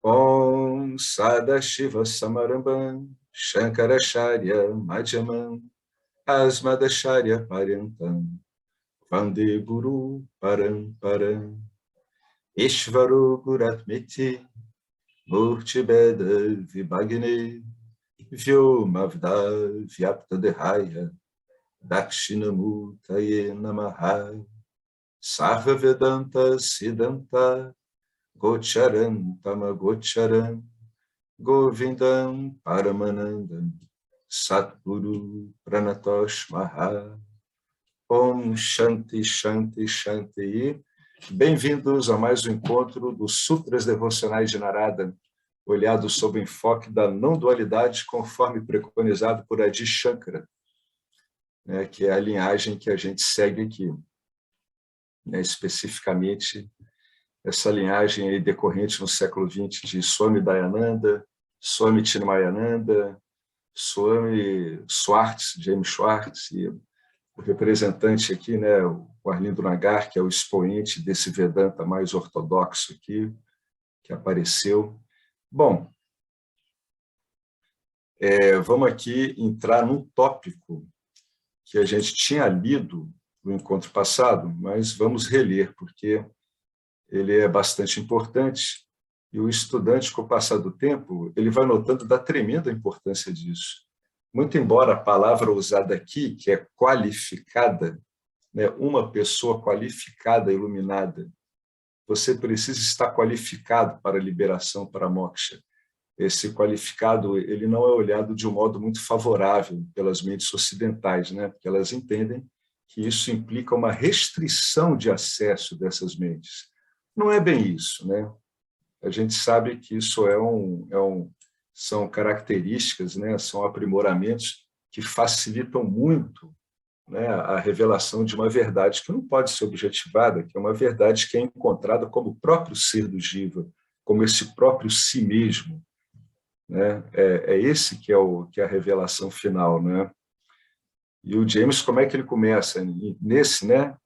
Om Sadashiva Samarambam Shankaracharya Madhyamam Asmadacharya Paryantam Vande Guru Paramparam Ishvaro Guratmiti Murtibeda Vibhagne Vyomavda Vyapta Dehaya Dakshinamurtaye Namaha Sarva Vedanta Siddhanta Gocharam Tamagocharam Govindam Paramanandam Satguru Pranatosh Maha Om Shanti Shanti Shanti. Bem-vindos a mais um encontro dos Sutras Devocionais de Narada, olhado sob o enfoque da não-dualidade conforme preconizado por Adi Shankara, né, que é a linhagem que a gente segue aqui, né, especificamente essa linhagem aí decorrente no século XX de Swami Dayananda, Swami Chinmayananda, Swami Swartz, James Swartz, e o representante aqui, né, o Arlindo Nagar, que é o expoente desse Vedanta mais ortodoxo aqui, que apareceu. Bom, vamos aqui entrar num tópico que a gente tinha lido no encontro passado, mas vamos reler, porque ele é bastante importante, e o estudante, com o passar do tempo, ele vai notando da tremenda importância disso. Muito embora a palavra usada aqui, que é qualificada, né, uma pessoa qualificada, iluminada, você precisa estar qualificado para a liberação, para a moksha. Esse qualificado, ele não é olhado de um modo muito favorável pelas mentes ocidentais, né, porque elas entendem que isso implica uma restrição de acesso dessas mentes. Não é bem isso, né? A gente sabe que isso são características, né? São aprimoramentos que facilitam muito, né, a revelação de uma verdade que não pode ser objetivada, que é uma verdade que é encontrada como o próprio ser do Jiva, como esse próprio si mesmo, né? Esse que é a revelação final, né? E o James, como é que ele começa? Nesse, né?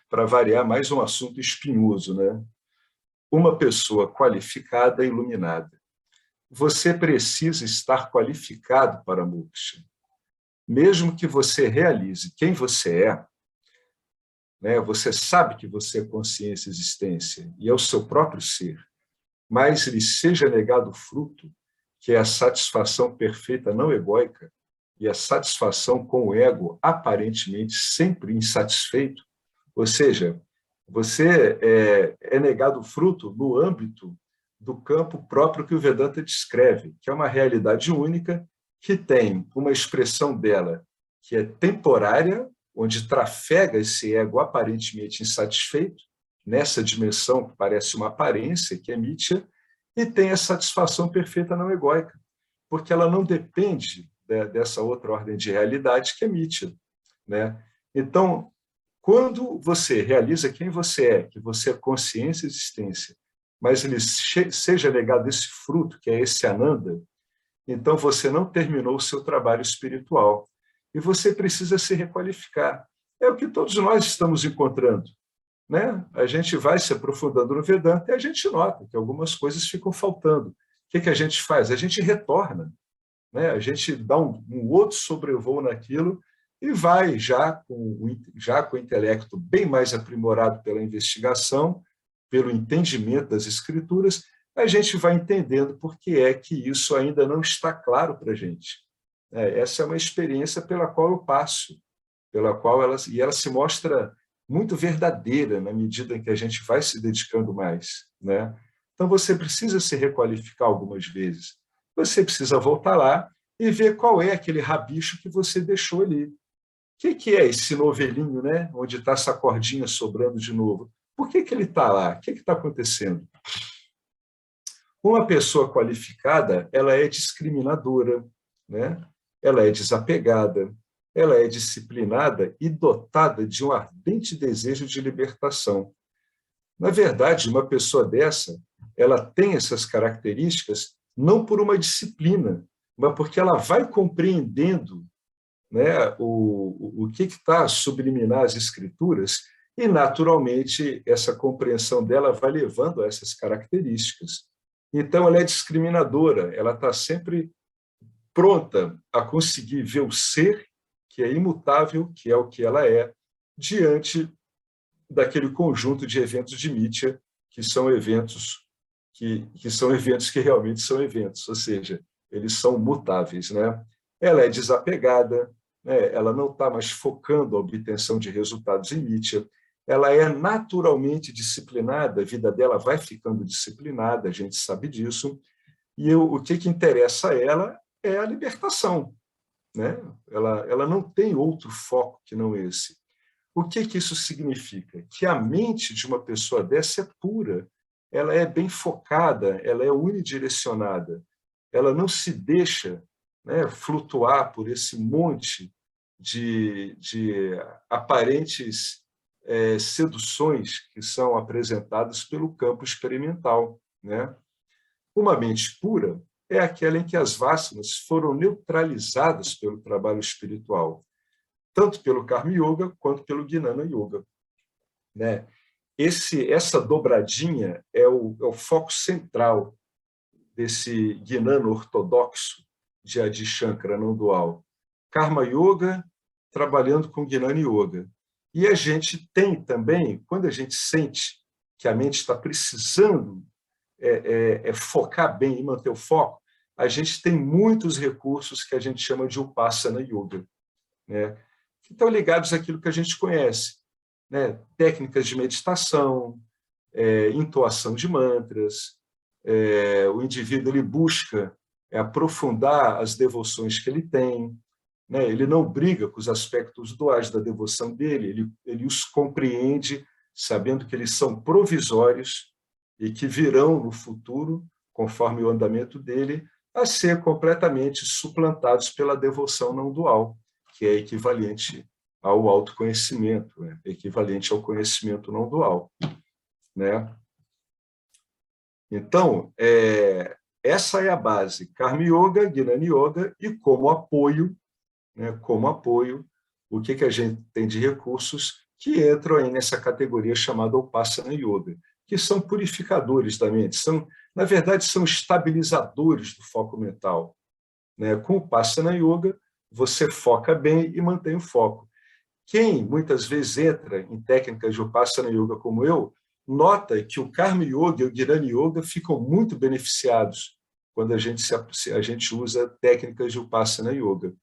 Para variar, mais um assunto espinhoso, né? Uma pessoa qualificada e iluminada. Você precisa estar qualificado para a moksha. Mesmo que você realize quem você é, né? Você sabe que você é consciência e existência e é o seu próprio ser, mas lhe seja negado o fruto, que é a satisfação perfeita não egóica e a satisfação com o ego aparentemente sempre insatisfeito. Ou seja, você é negado o fruto no âmbito do campo próprio que o Vedanta descreve, que é uma realidade única que tem uma expressão dela que é temporária, onde trafega esse ego aparentemente insatisfeito, nessa dimensão que parece uma aparência, que é mithya, e tem a satisfação perfeita não egóica, porque ela não depende dessa outra ordem de realidade que é mithya, né? Então, quando você realiza quem você é, que você é consciência e existência, mas ele seja legado esse fruto, que é esse ananda, então você não terminou o seu trabalho espiritual. E você precisa se requalificar. É o que todos nós estamos encontrando, né? A gente vai se aprofundando no Vedanta e a gente nota que algumas coisas ficam faltando. O que a gente faz? A gente retorna, né? A gente dá um outro sobrevoo naquilo e vai já com o intelecto bem mais aprimorado pela investigação, pelo entendimento das escrituras, a gente vai entendendo por que é que isso ainda não está claro para a gente. Essa é uma experiência pela qual eu passo, pela qual ela se mostra muito verdadeira na medida em que a gente vai se dedicando mais, né? Então você precisa se requalificar algumas vezes. Você precisa voltar lá e ver qual é aquele rabicho que você deixou ali. O que é esse novelinho, né? Onde está essa cordinha sobrando de novo? Por que ele está lá? O que está acontecendo? Uma pessoa qualificada, ela é discriminadora, né? Ela é desapegada, ela é disciplinada e dotada de um ardente desejo de libertação. Na verdade, uma pessoa dessa, ela tem essas características não por uma disciplina, mas porque ela vai compreendendo, né, o que está subliminar as escrituras e, naturalmente, essa compreensão dela vai levando a essas características. Então, ela é discriminadora, ela está sempre pronta a conseguir ver o ser, que é imutável, que é o que ela é, diante daquele conjunto de eventos de Nietzsche, que são eventos que realmente são eventos, ou seja, eles são mutáveis, né? Ela é desapegada, né? Ela não está mais focando a obtenção de resultados em Nietzsche, ela é naturalmente disciplinada, a vida dela vai ficando disciplinada, a gente sabe disso, e o que interessa a ela é a libertação, né? Ela não tem outro foco que não esse. O que isso significa? Que a mente de uma pessoa dessa é pura, ela é bem focada, ela é unidirecionada, ela não se deixa, né, flutuar por esse monte de aparentes seduções que são apresentadas pelo campo experimental, né? Uma mente pura é aquela em que as vássanas foram neutralizadas pelo trabalho espiritual, tanto pelo Karma Yoga quanto pelo Jnana Yoga, né? Essa dobradinha é o foco central desse Jnana ortodoxo de Adi Shankara não dual. Karma Yoga trabalhando com Jnana Yoga. E a gente tem também, quando a gente sente que a mente está precisando focar bem e manter o foco, a gente tem muitos recursos que a gente chama de Upasana Yoga, né? Que estão ligados àquilo que a gente conhece, né? Técnicas de meditação, entoação de mantras, o indivíduo ele busca aprofundar as devoções que ele tem, né? Ele não briga com os aspectos duais da devoção dele, ele os compreende, sabendo que eles são provisórios e que virão no futuro, conforme o andamento dele, a ser completamente suplantados pela devoção não dual, que é equivalente ao autoconhecimento, né? Equivalente ao conhecimento não dual, né? Então, essa é a base, Karma Yoga, Jnana Yoga, e como apoio, né, o que a gente tem de recursos que entram aí nessa categoria chamada Upasana Yoga, que são purificadores da mente, na verdade, são estabilizadores do foco mental, né? Com o Upasana Yoga, você foca bem e mantém o foco. Quem muitas vezes entra em técnicas de Upasana Yoga como eu, nota que o Karma Yoga e o Jnana Yoga ficam muito beneficiados quando a gente usa técnicas de Upasana Yoga.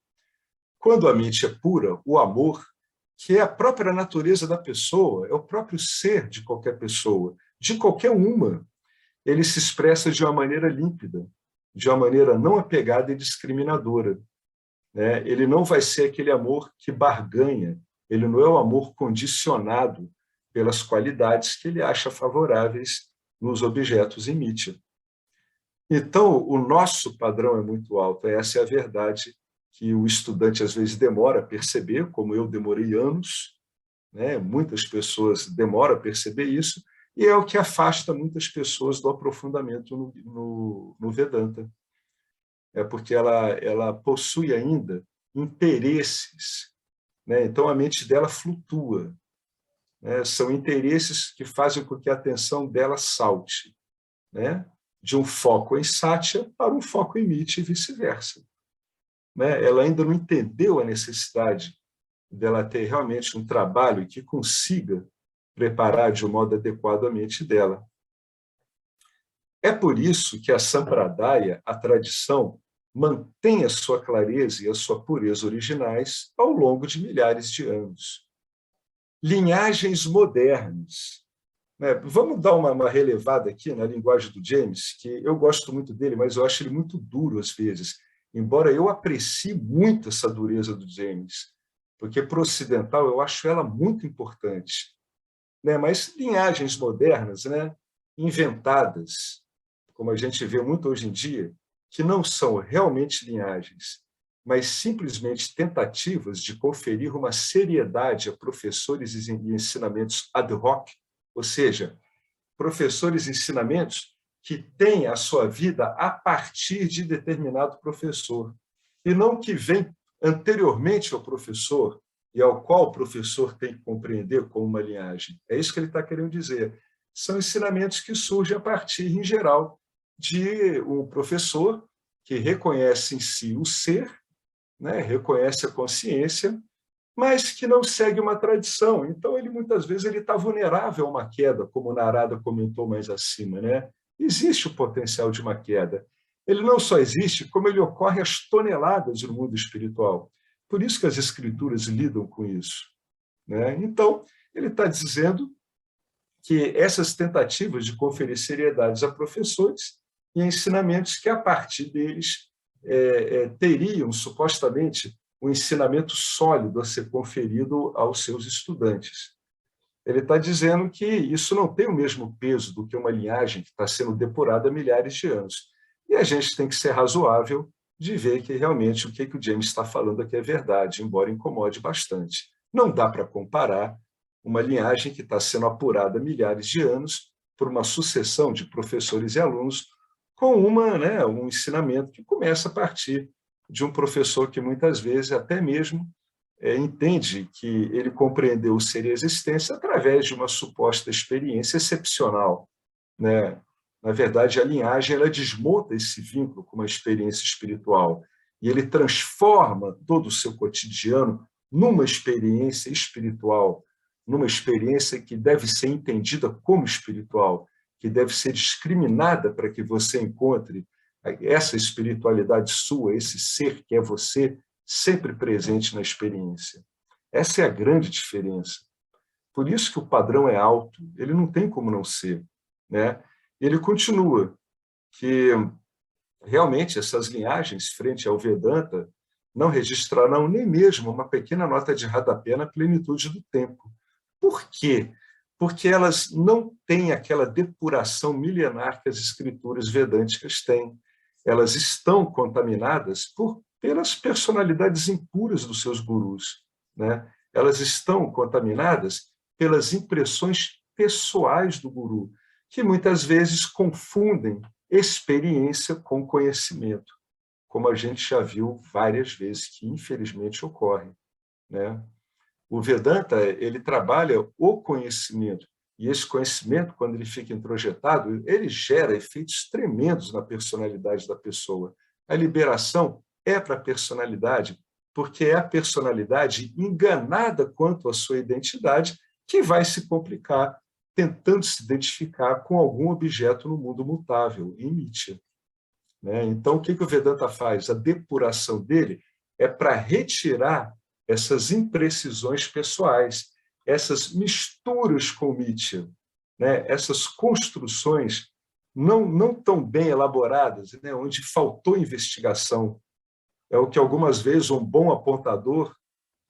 Quando a mente é pura, o amor, que é a própria natureza da pessoa, é o próprio ser de qualquer pessoa, de qualquer uma, ele se expressa de uma maneira límpida, de uma maneira não apegada e discriminadora, né? Ele não vai ser aquele amor que barganha, ele não é o amor condicionado pelas qualidades que ele acha favoráveis nos objetos em Nietzsche. Então, o nosso padrão é muito alto, essa é a verdade que o estudante às vezes demora a perceber, como eu demorei anos, né? Muitas pessoas demoram a perceber isso, e é o que afasta muitas pessoas do aprofundamento no Vedanta. É porque ela possui ainda interesses, né? Então a mente dela flutua, né? São interesses que fazem com que a atenção dela salte, né? De um foco em Satya para um foco em Miti e vice-versa, né? Ela ainda não entendeu a necessidade dela ter realmente um trabalho que consiga preparar de um modo adequado a mente dela. É por isso que a Sampradaya, a tradição, mantém a sua clareza e a sua pureza originais ao longo de milhares de anos. Linhagens modernas. Né? Vamos dar uma relevada aqui na linguagem do James, que eu gosto muito dele, mas eu acho ele muito duro às vezes, embora eu aprecie muito essa dureza do James, porque para o ocidental eu acho ela muito importante. Né? Mas linhagens modernas, né? Inventadas, como a gente vê muito hoje em dia, que não são realmente linhagens, mas simplesmente tentativas de conferir uma seriedade a professores e ensinamentos ad hoc, ou seja, professores e ensinamentos que têm a sua vida a partir de determinado professor, e não que vem anteriormente ao professor e ao qual o professor tem que compreender como uma linhagem. É isso que ele está querendo dizer. São ensinamentos que surgem a partir, em geral, de um professor que reconhece em si o ser, né, reconhece a consciência, mas que não segue uma tradição. Então, ele muitas vezes ele está vulnerável a uma queda, como o Narada comentou mais acima, né? Existe o potencial de uma queda. Ele não só existe, como ele ocorre às toneladas no mundo espiritual. Por isso que as escrituras lidam com isso, né? Então, ele está dizendo que essas tentativas de conferir seriedades a professores e ensinamentos que, a partir deles, teriam, supostamente, um ensinamento sólido a ser conferido aos seus estudantes. Ele está dizendo que isso não tem o mesmo peso do que uma linhagem que está sendo depurada há milhares de anos. E a gente tem que ser razoável de ver que realmente o que o James está falando aqui é verdade, embora incomode bastante. Não dá para comparar uma linhagem que está sendo apurada há milhares de anos por uma sucessão de professores e alunos com um ensinamento que começa a partir de um professor que muitas vezes até mesmo entende que ele compreendeu o ser e a existência através de uma suposta experiência excepcional, né? Na verdade, a linhagem ela desmonta esse vínculo com uma experiência espiritual e ele transforma todo o seu cotidiano numa experiência espiritual, numa experiência que deve ser entendida como espiritual, que deve ser discriminada para que você encontre essa espiritualidade sua, esse ser que é você, sempre presente na experiência. Essa é a grande diferença. Por isso que o padrão é alto, ele não tem como não ser, né? Ele continua que realmente essas linhagens frente ao Vedanta não registrarão nem mesmo uma pequena nota de rodapé na plenitude do tempo. Por quê? Porque elas não têm aquela depuração milenar que as escrituras vedânticas têm. Elas estão contaminadas pelas personalidades impuras dos seus gurus, né? Elas estão contaminadas pelas impressões pessoais do guru, que muitas vezes confundem experiência com conhecimento, como a gente já viu várias vezes que infelizmente ocorre, né? O Vedanta, ele trabalha o conhecimento, e esse conhecimento, quando ele fica introjetado, ele gera efeitos tremendos na personalidade da pessoa. A liberação é para a personalidade, porque é a personalidade enganada quanto à sua identidade que vai se complicar tentando se identificar com algum objeto no mundo mutável, em Nitya, né? Então, o que o Vedanta faz? A depuração dele é para retirar essas imprecisões pessoais, essas misturas com o Nitya, né? Essas construções não tão bem elaboradas, né? Onde faltou investigação. É o que algumas vezes um bom apontador,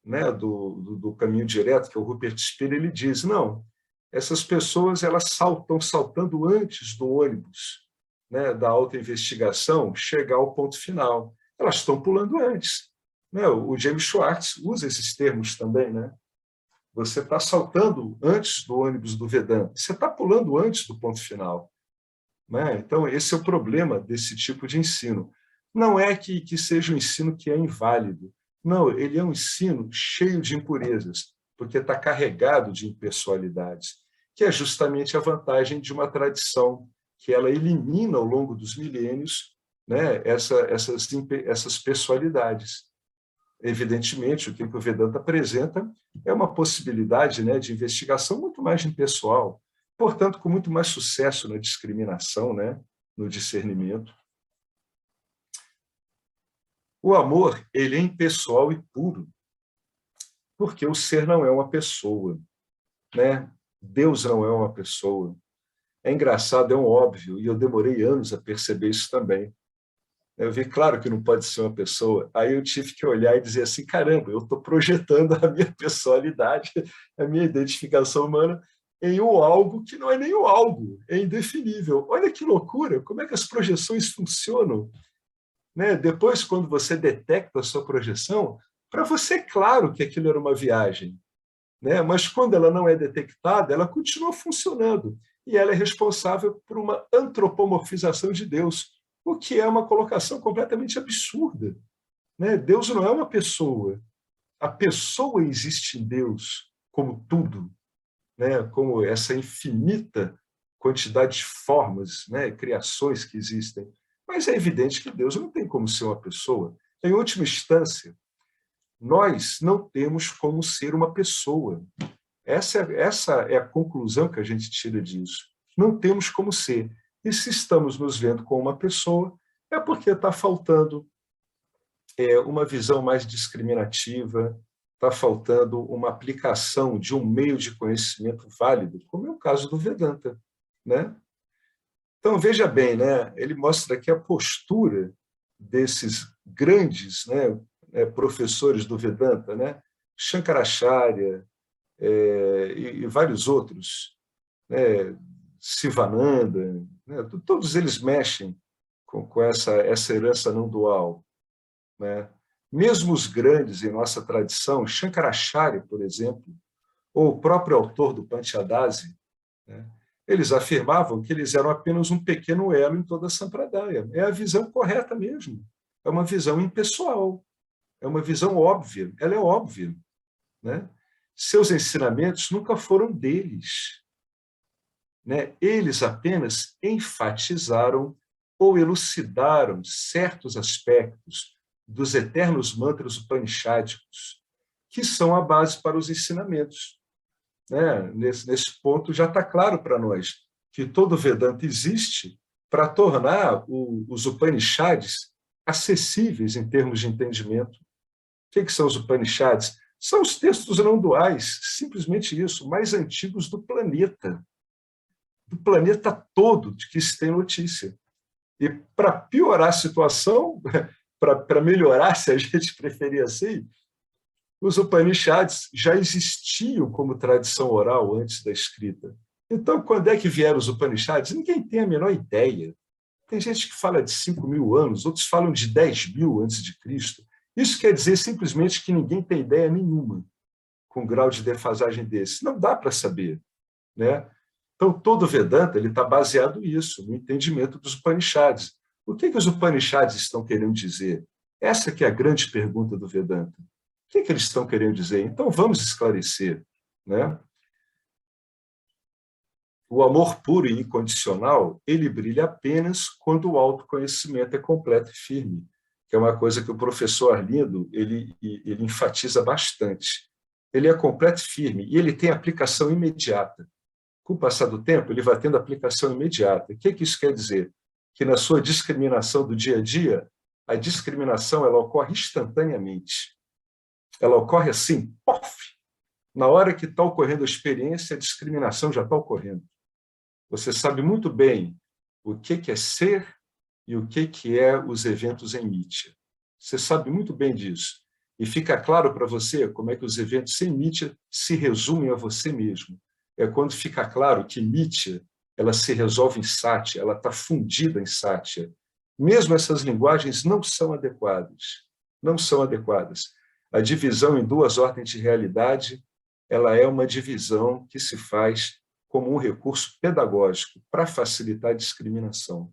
né, do caminho direto, que é o Rupert Spira, ele diz, não, essas pessoas elas estão saltando antes do ônibus, né, da autoinvestigação chegar ao ponto final. Elas estão pulando antes, né? O James Schwartz usa esses termos também, né? Você está saltando antes do ônibus do Vedanta, você está pulando antes do ponto final, né? Então, esse é o problema desse tipo de ensino. Não é que seja um ensino que é inválido. Não, ele é um ensino cheio de impurezas, porque está carregado de impessoalidades, que é justamente a vantagem de uma tradição que ela elimina ao longo dos milênios, né, essas pessoalidades. Evidentemente, o que o Vedanta apresenta é uma possibilidade, né, de investigação muito mais impessoal, portanto, com muito mais sucesso na discriminação, né, no discernimento. O amor, ele é impessoal e puro, porque o ser não é uma pessoa, né? Deus não é uma pessoa. É engraçado, é um óbvio, e eu demorei anos a perceber isso também. Eu vi, claro que não pode ser uma pessoa, aí eu tive que olhar e dizer assim, caramba, eu estou projetando a minha pessoalidade, a minha identificação humana em um algo que não é nem um algo, é indefinível. Olha que loucura, como é que as projeções funcionam, né? Depois, quando você detecta a sua projeção, para você é claro que aquilo era uma viagem, né? Mas quando ela não é detectada, ela continua funcionando e ela é responsável por uma antropomorfização de Deus, o que é uma colocação completamente absurda, né? Deus não é uma pessoa. A pessoa existe em Deus como tudo, né? Como essa infinita quantidade de formas, né, criações que existem. Mas é evidente que Deus não tem como ser uma pessoa. Em última instância, nós não temos como ser uma pessoa. Essa é a conclusão que a gente tira disso. Não temos como ser. E se estamos nos vendo como uma pessoa, é porque está faltando uma visão mais discriminativa, está faltando uma aplicação de um meio de conhecimento válido, como é o caso do Vedanta, né? Então, veja bem, né? Ele mostra aqui a postura desses grandes, né, professores do Vedanta, né? Shankaracharya e vários outros, né? Sivananda, né? Todos eles mexem com essa herança não dual, né? Mesmo os grandes em nossa tradição, Shankaracharya, por exemplo, ou o próprio autor do Panchadasi, né? Eles afirmavam que eles eram apenas um pequeno elo em toda a Sampradaya. É a visão correta mesmo. É uma visão impessoal. É uma visão óbvia. Ela é óbvia, né? Seus ensinamentos nunca foram deles, né? Eles apenas enfatizaram ou elucidaram certos aspectos dos eternos mantras upanishádicos, que são a base para os ensinamentos, né? Nesse ponto já está claro para nós que todo Vedanta existe para tornar os Upanishads acessíveis em termos de entendimento. O que são os Upanishads? São os textos não duais, simplesmente isso, mais antigos do planeta todo de que se tem notícia. E para piorar a situação, para melhorar, se a gente preferir assim, os Upanishads já existiam como tradição oral antes da escrita. Então, quando é que vieram os Upanishads? Ninguém tem a menor ideia. Tem gente que fala de 5.000 anos, outros falam de 10.000 antes de Cristo. Isso quer dizer simplesmente que ninguém tem ideia nenhuma com grau de defasagem desse. Não dá para saber, né? Então, todo Vedanta está baseado nisso, no entendimento dos Upanishads. O que os Upanishads estão querendo dizer? Essa que é a grande pergunta do Vedanta. O que eles estão querendo dizer? Então, vamos esclarecer, né? O amor puro e incondicional, ele brilha apenas quando o autoconhecimento é completo e firme, que é uma coisa que o professor Arlindo ele enfatiza bastante. Ele é completo e firme e ele tem aplicação imediata. Com o passar do tempo, ele vai tendo aplicação imediata. O que isso quer dizer? Que na sua discriminação do dia a dia, a discriminação ela ocorre instantaneamente. Ela ocorre assim, pof! Na hora que está ocorrendo a experiência, a discriminação já está ocorrendo. Você sabe muito bem o que é ser e o que é os eventos em Mithya. Você sabe muito bem disso. E fica claro para você como é que os eventos em Mithya se resumem a você mesmo. É quando fica claro que Mithya ela se resolve em Satya, ela está fundida em Satya. Mesmo essas linguagens não são adequadas. Não são adequadas. A divisão em duas ordens de realidade ela é uma divisão que se faz como um recurso pedagógico para facilitar a discriminação.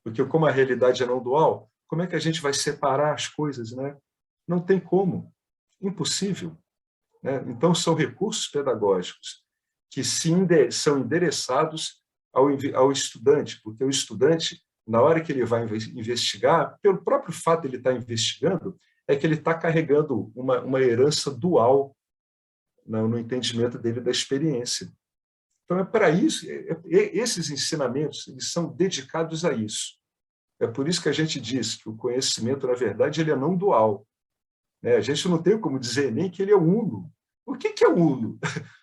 Porque como a realidade é não dual, como é que a gente vai separar as coisas, né? Não tem como. Impossível. Né? Então, são recursos pedagógicos que são endereçados ao estudante, porque o estudante, na hora que ele vai investigar, pelo próprio fato de ele estar investigando, é que ele está carregando uma herança dual no entendimento dele da experiência. Então, é para isso, esses ensinamentos eles são dedicados a isso. É por isso que a gente diz que o conhecimento, na verdade, ele é não dual. Né? A gente não tem como dizer nem que ele é uno. O que é uno?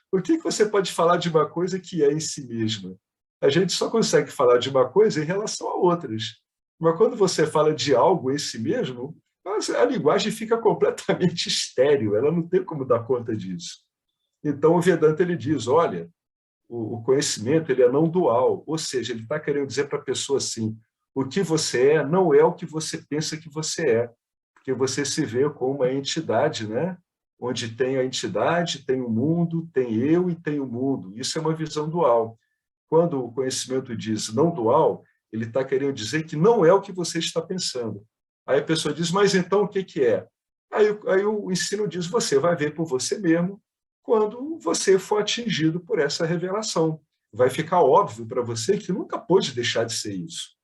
O que você pode falar de uma coisa que é em si mesma? A gente só consegue falar de uma coisa em relação a outras. Mas quando você fala de algo em si mesmo, a linguagem fica completamente estéril, ela não tem como dar conta disso. Então, o Vedanta ele diz, olha, o conhecimento ele é não dual, ou seja, ele está querendo dizer para a pessoa assim, o que você é não é o que você pensa que você é, porque você se vê como uma entidade, né? Onde tem a entidade, tem o mundo, tem eu e tem o mundo. Isso é uma visão dual. Quando o conhecimento diz não dual, ele está querendo dizer que não é o que você está pensando. Aí a pessoa diz, mas então o que é? Aí o ensino diz, você vai ver por você mesmo quando você for atingido por essa revelação. vai ficar óbvio para você que nunca pôde deixar de ser isso,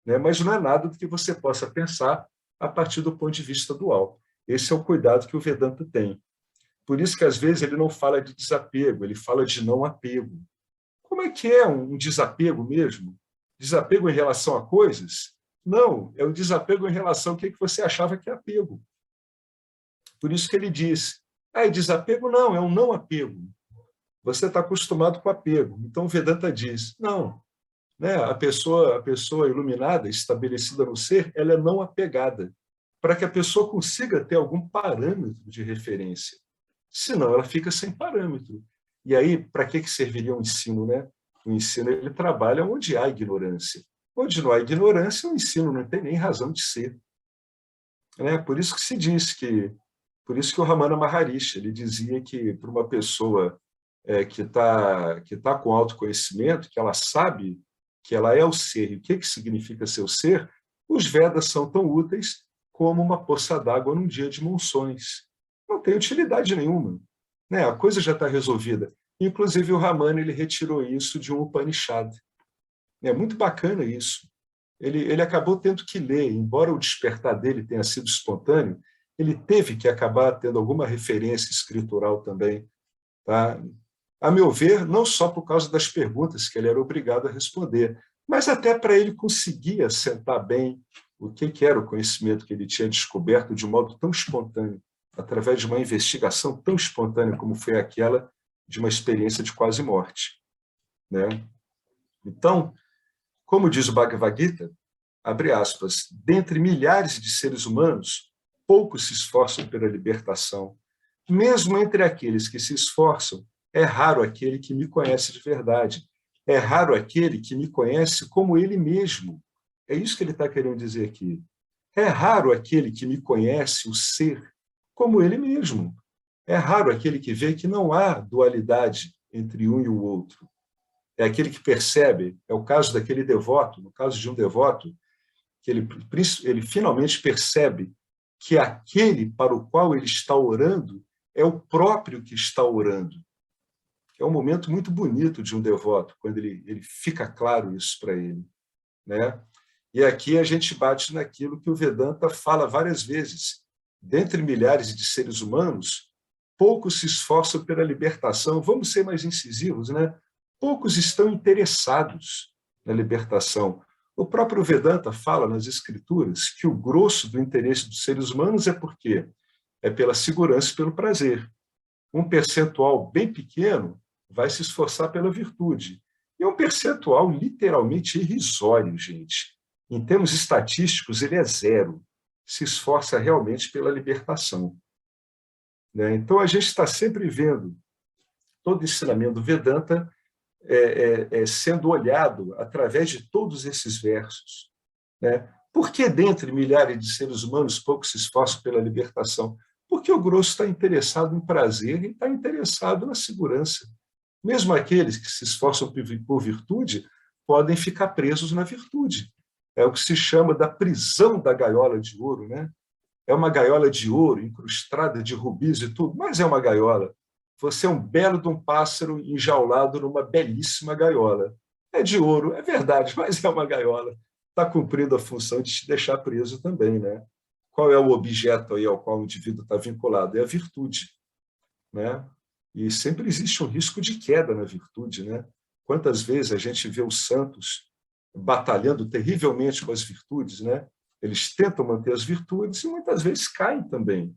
né? Mas não é nada do que você possa pensar a partir do ponto de vista dual. Esse é o cuidado que o Vedanta tem. Por isso que, às vezes, ele não fala de desapego, ele fala de não apego. Como é que é um desapego mesmo? Desapego em relação a coisas? Não, é um desapego em relação ao que você achava que é apego. Por isso que ele diz, desapego não, é um não apego. Você está acostumado com apego. Então, o Vedanta diz, não, né? A pessoa iluminada, estabelecida no ser, ela é não apegada, para que a pessoa consiga ter algum parâmetro de referência. Senão, ela fica sem parâmetro. E aí, para que serviria o ensino, né? O ensino, ele trabalha onde há ignorância. Onde não há ignorância, o ensino não tem nem razão de ser. Né? Por isso que se diz que... Por isso que o Ramana Maharishi, ele dizia que para uma pessoa que tá com autoconhecimento, que ela sabe que ela é o ser, e o que significa ser o ser, os Vedas são tão úteis como uma poça d'água num dia de monções. Não tem utilidade nenhuma, né? A coisa já está resolvida. Inclusive, o Ramana, ele retirou isso de um Upanishad. É muito bacana isso. Ele acabou tendo que ler, embora o despertar dele tenha sido espontâneo, ele teve que acabar tendo alguma referência escritural também. Tá? A meu ver, não só por causa das perguntas que ele era obrigado a responder, mas até para ele conseguir assentar bem o que era o conhecimento que ele tinha descoberto de um modo tão espontâneo, através de uma investigação tão espontânea como foi aquela de uma experiência de quase morte. Né? Então, como diz o Bhagavad Gita, abre aspas, dentre milhares de seres humanos, poucos se esforçam pela libertação. Mesmo entre aqueles que se esforçam, é raro aquele que me conhece de verdade. É raro aquele que me conhece como ele mesmo. É isso que ele está querendo dizer aqui. É raro aquele que me conhece, o ser, como ele mesmo. É raro aquele que vê que não há dualidade entre um e o outro. É aquele que percebe, é o caso daquele devoto, no caso de um devoto, que ele finalmente percebe que aquele para o qual ele está orando é o próprio que está orando. É um momento muito bonito de um devoto, quando ele fica claro isso para ele. Né? E aqui a gente bate naquilo que o Vedanta fala várias vezes. Dentre milhares de seres humanos, poucos se esforçam pela libertação. Vamos ser mais incisivos, né? Poucos estão interessados na libertação. O próprio Vedanta fala nas escrituras que o grosso do interesse dos seres humanos é por quê? É pela segurança e pelo prazer. Um percentual bem pequeno vai se esforçar pela virtude. E é um percentual literalmente irrisório, gente. Em termos estatísticos, ele é zero. Se esforça realmente pela libertação. Né? Então, a gente está sempre vendo todo o ensinamento do Vedanta sendo olhado através de todos esses versos. Né? Por que, dentre milhares de seres humanos, poucos se esforçam pela libertação? Porque o grosso está interessado em prazer e está interessado na segurança. Mesmo aqueles que se esforçam por virtude podem ficar presos na virtude. É o que se chama da prisão da gaiola de ouro. Né? É uma gaiola de ouro, incrustada de rubis e tudo, mas é uma gaiola. Você é um belo de um pássaro enjaulado numa belíssima gaiola. É de ouro, é verdade, mas é uma gaiola. Está cumprindo a função de te deixar preso também. Né? Qual é o objeto aí ao qual o indivíduo está vinculado? É a virtude. Né? E sempre existe um risco de queda na virtude. Né? Quantas vezes a gente vê os santos batalhando terrivelmente com as virtudes, né? Eles tentam manter as virtudes e muitas vezes caem também.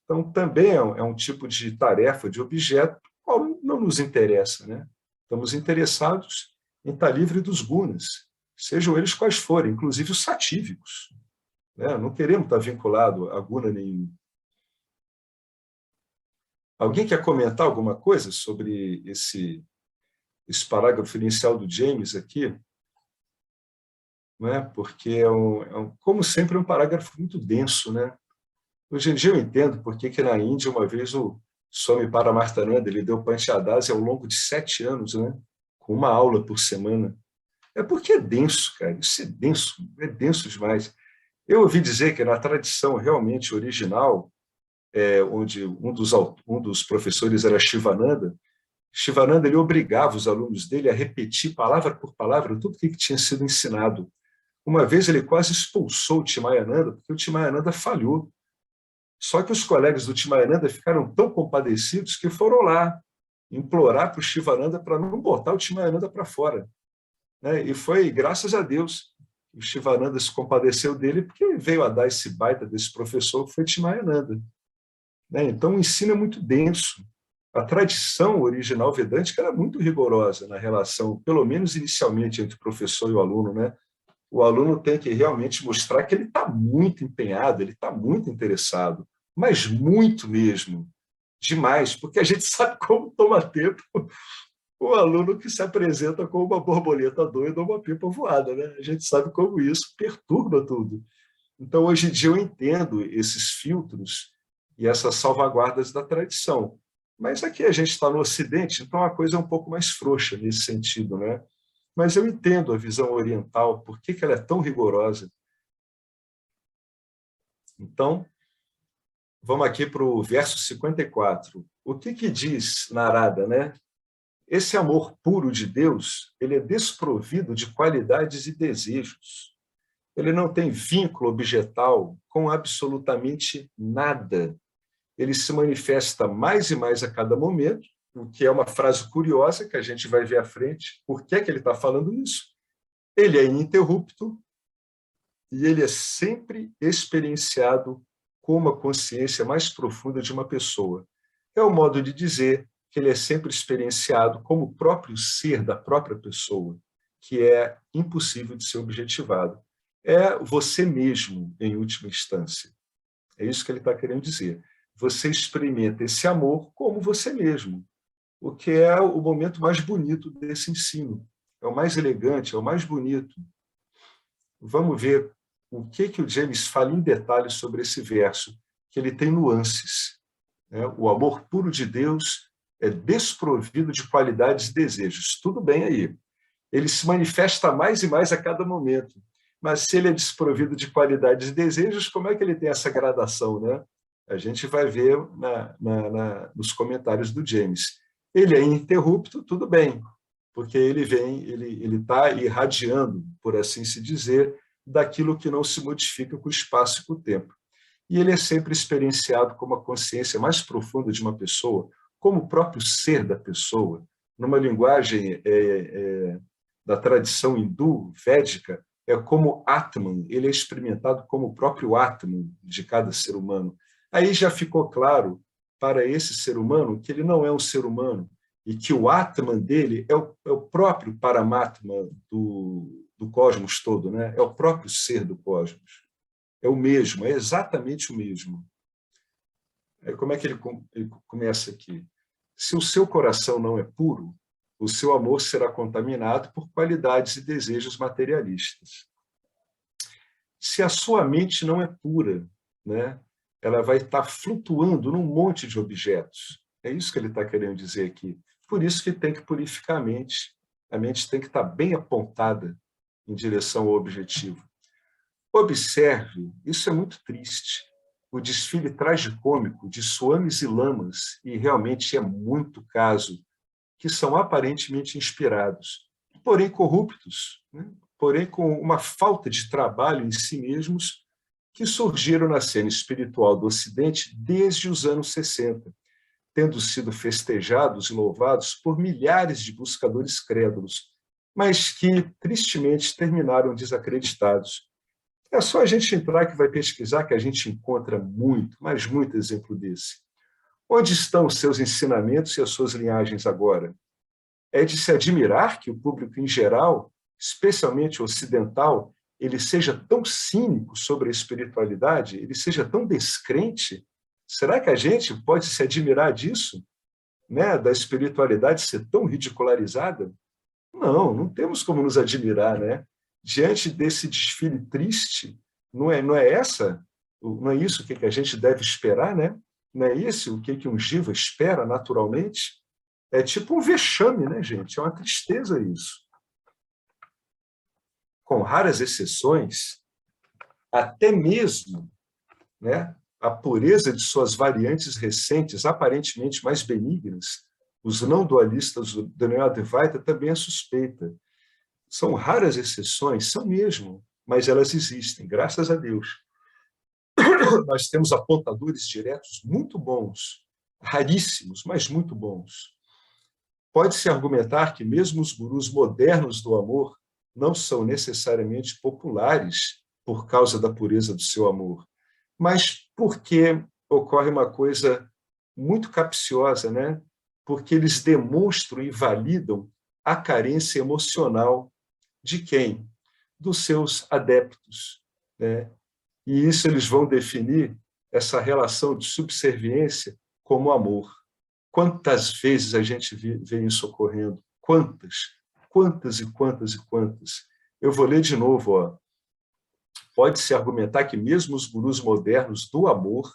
Então, também é um tipo de tarefa, de objeto, qual não nos interessa. Né? Estamos interessados em estar livre dos gunas, sejam eles quais forem, inclusive os satívicos. Né? Não queremos estar vinculado a guna nenhum. Alguém quer comentar alguma coisa sobre esse parágrafo inicial do James aqui? Né? Porque como sempre, é um parágrafo muito denso. Né? Hoje em dia eu entendo porque que na Índia, uma vez, o Swami Paramarthananda, ele deu Panchadasi ao longo de 7 anos, né? Com uma aula por semana. É porque é denso, cara. Isso é denso demais. Eu ouvi dizer que na tradição realmente original, onde um dos professores era Shivananda, Shivananda, ele obrigava os alunos dele a repetir palavra por palavra tudo o que tinha sido ensinado. Uma vez ele quase expulsou o Timayananda, porque o Timayananda falhou. Só que os colegas do Timayananda ficaram tão compadecidos que foram lá implorar para o Shivananda para não botar o Timayananda para fora. Né? E foi graças a Deus que o Shivananda se compadeceu dele, porque veio a dar esse baita desse professor que foi Timayananda. Né? Então, o ensino é muito denso. A tradição original vedântica era muito rigorosa na relação, pelo menos inicialmente, entre o professor e o aluno. Né? O aluno tem que realmente mostrar que ele está muito empenhado, ele está muito interessado, mas muito mesmo, demais, porque a gente sabe como toma tempo o aluno que se apresenta como uma borboleta doida ou uma pipa voada. Né? A gente sabe como isso perturba tudo. Então, hoje em dia, eu entendo esses filtros e essas salvaguardas da tradição. Mas aqui a gente está no Ocidente, então a coisa é um pouco mais frouxa nesse sentido. Né? Mas eu entendo a visão oriental, por que ela é tão rigorosa. Então, vamos aqui para o verso 54. O que diz Narada, né? Esse amor puro de Deus, ele é desprovido de qualidades e desejos. Ele não tem vínculo objetal com absolutamente nada. Ele se manifesta mais e mais a cada momento, o que é uma frase curiosa que a gente vai ver à frente. Por que ele está falando isso? Ele é ininterrupto e ele é sempre experienciado como a consciência mais profunda de uma pessoa. É o modo de dizer que ele é sempre experienciado como o próprio ser da própria pessoa, que é impossível de ser objetivado. É você mesmo, em última instância. É isso que ele está querendo dizer. Você experimenta esse amor como você mesmo, o que é o momento mais bonito desse ensino. É o mais elegante, é o mais bonito. Vamos ver o que o James fala em detalhes sobre esse verso, que ele tem nuances. Né? O amor puro de Deus é desprovido de qualidades e desejos. Tudo bem aí. Ele se manifesta mais e mais a cada momento. Mas se ele é desprovido de qualidades e desejos, como é que ele tem essa gradação? Né? A gente vai ver nos comentários do James. Ele é ininterrupto, tudo bem, porque ele está irradiando, por assim se dizer, daquilo que não se modifica com o espaço e com o tempo. E ele é sempre experienciado como a consciência mais profunda de uma pessoa, como o próprio ser da pessoa. Numa linguagem da tradição hindu, védica, é como Atman, ele é experimentado como o próprio Atman de cada ser humano. Aí já ficou claro para esse ser humano que ele não é um ser humano e que o Atman dele é o próprio Paramatma do cosmos todo, né? É o próprio ser do cosmos. É o mesmo, é exatamente o mesmo. Como é que ele começa aqui? Se o seu coração não é puro, o seu amor será contaminado por qualidades e desejos materialistas. Se a sua mente não é pura, né, ela vai estar flutuando num monte de objetos. É isso que ele está querendo dizer aqui. Por isso que tem que purificar a mente. A mente tem que estar bem apontada em direção ao objetivo. Observe, isso é muito triste, o desfile tragicômico de swamis e lamas, e realmente é muito caso, que são aparentemente inspirados, porém corruptos, né? Porém com uma falta de trabalho em si mesmos, que surgiram na cena espiritual do Ocidente desde os anos 60, tendo sido festejados e louvados por milhares de buscadores crédulos, mas que, tristemente, terminaram desacreditados. É só a gente entrar que vai pesquisar que a gente encontra muito, mas muito exemplo desse. Onde estão os seus ensinamentos e as suas linhagens agora? É de se admirar que o público em geral, especialmente o ocidental, ele seja tão cínico sobre a espiritualidade, ele seja tão descrente. Será que a gente pode se admirar disso? Né? Da espiritualidade ser tão ridicularizada? Não temos como nos admirar, né? Diante desse desfile triste, não é isso que a gente deve esperar, né? Não é isso o que um jiva espera naturalmente? É tipo um vexame, né, gente? É uma tristeza isso. Com raras exceções, até mesmo, né, a pureza de suas variantes recentes, aparentemente mais benignas, Os não dualistas do Daniel Advaita também é suspeita. São raras exceções, são mesmo, mas elas existem, graças a Deus. Nós temos apontadores diretos muito bons, raríssimos, mas muito bons. Pode-se argumentar que mesmo os gurus modernos do amor não são necessariamente populares por causa da pureza do seu amor, mas porque ocorre uma coisa muito capciosa, né? Porque eles demonstram e validam a carência emocional de quem? Dos seus adeptos, né? E isso eles vão definir essa relação de subserviência como amor. Quantas vezes a gente vê isso ocorrendo? Quantas? Quantas e quantas e quantas? Eu vou ler de novo. Ó. Pode-se argumentar que mesmo os gurus modernos do amor,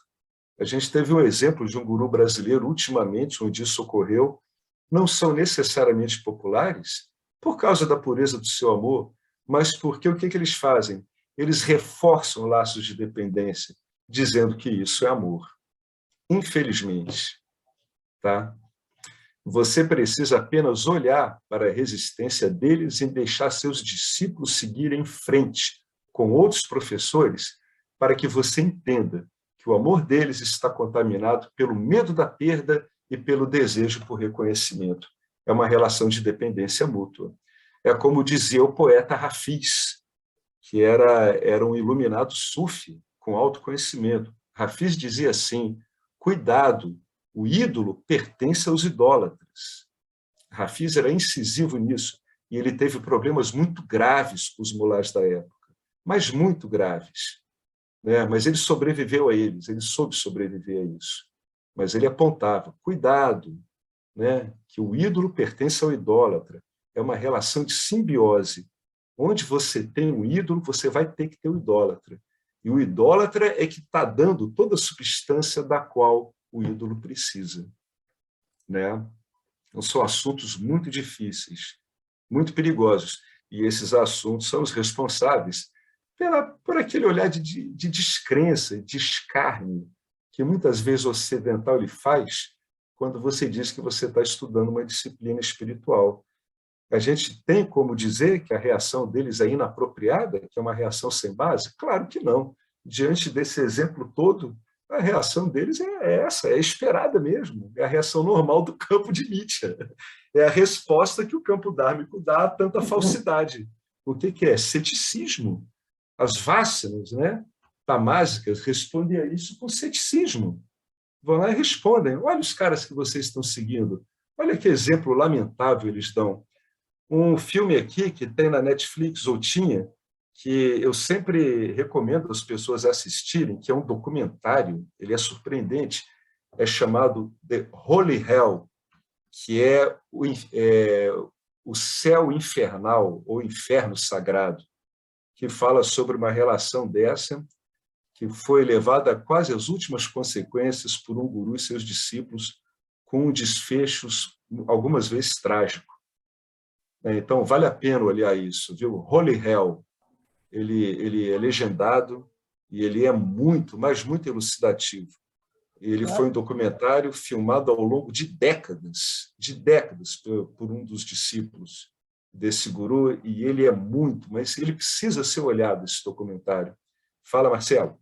a gente teve um exemplo de um guru brasileiro ultimamente, onde isso ocorreu, não são necessariamente populares por causa da pureza do seu amor, mas porque o que eles fazem? Eles reforçam laços de dependência, dizendo que isso é amor. Infelizmente. Tá? Você precisa apenas olhar para a resistência deles e deixar seus discípulos seguirem em frente com outros professores para que você entenda que o amor deles está contaminado pelo medo da perda e pelo desejo por reconhecimento. É uma relação de dependência mútua. É como dizia o poeta Hafiz, que era um iluminado sufi com autoconhecimento. Hafiz dizia assim, cuidado, o ídolo pertence aos idólatras. Hafiz era incisivo nisso, e ele teve problemas muito graves com os mulás da época, mas muito graves. Né? Mas ele sobreviveu a eles, ele soube sobreviver a isso. Mas ele apontava, cuidado, né? Que o ídolo pertence ao idólatra. É uma relação de simbiose. Onde você tem um ídolo, você vai ter que ter o idólatra. E o idólatra é que está dando toda a substância da qual o ídolo precisa. Né? Então, são assuntos muito difíceis, muito perigosos. E esses assuntos são os responsáveis por aquele olhar de descrença, de escárnio, que muitas vezes o ocidental ele faz quando você diz que você está estudando uma disciplina espiritual. A gente tem como dizer que a reação deles é inapropriada, que é uma reação sem base? Claro que não. Diante desse exemplo todo, a reação deles é essa, é esperada mesmo. É a reação normal do campo de Nietzsche. É a resposta que o campo dármico dá a tanta falsidade. O que é? Ceticismo. As vássanas, né, tamásicas, respondem a isso com ceticismo. Vão lá e respondem. Olha os caras que vocês estão seguindo. Olha que exemplo lamentável eles dão. Um filme aqui que tem na Netflix, ou tinha, que eu sempre recomendo as pessoas assistirem, que é um documentário, ele é surpreendente, é chamado The Holy Hell, que é o céu infernal, ou inferno sagrado, que fala sobre uma relação dessa, que foi levada a quase as últimas consequências por um guru e seus discípulos, com desfechos, algumas vezes, trágicos. Então, vale a pena olhar isso, viu? Holy Hell, ele é legendado e ele é muito, mas muito elucidativo. Ele foi um documentário filmado ao longo de décadas por um dos discípulos desse guru, e ele é muito, mas ele precisa ser olhado, esse documentário. Fala, Marcelo.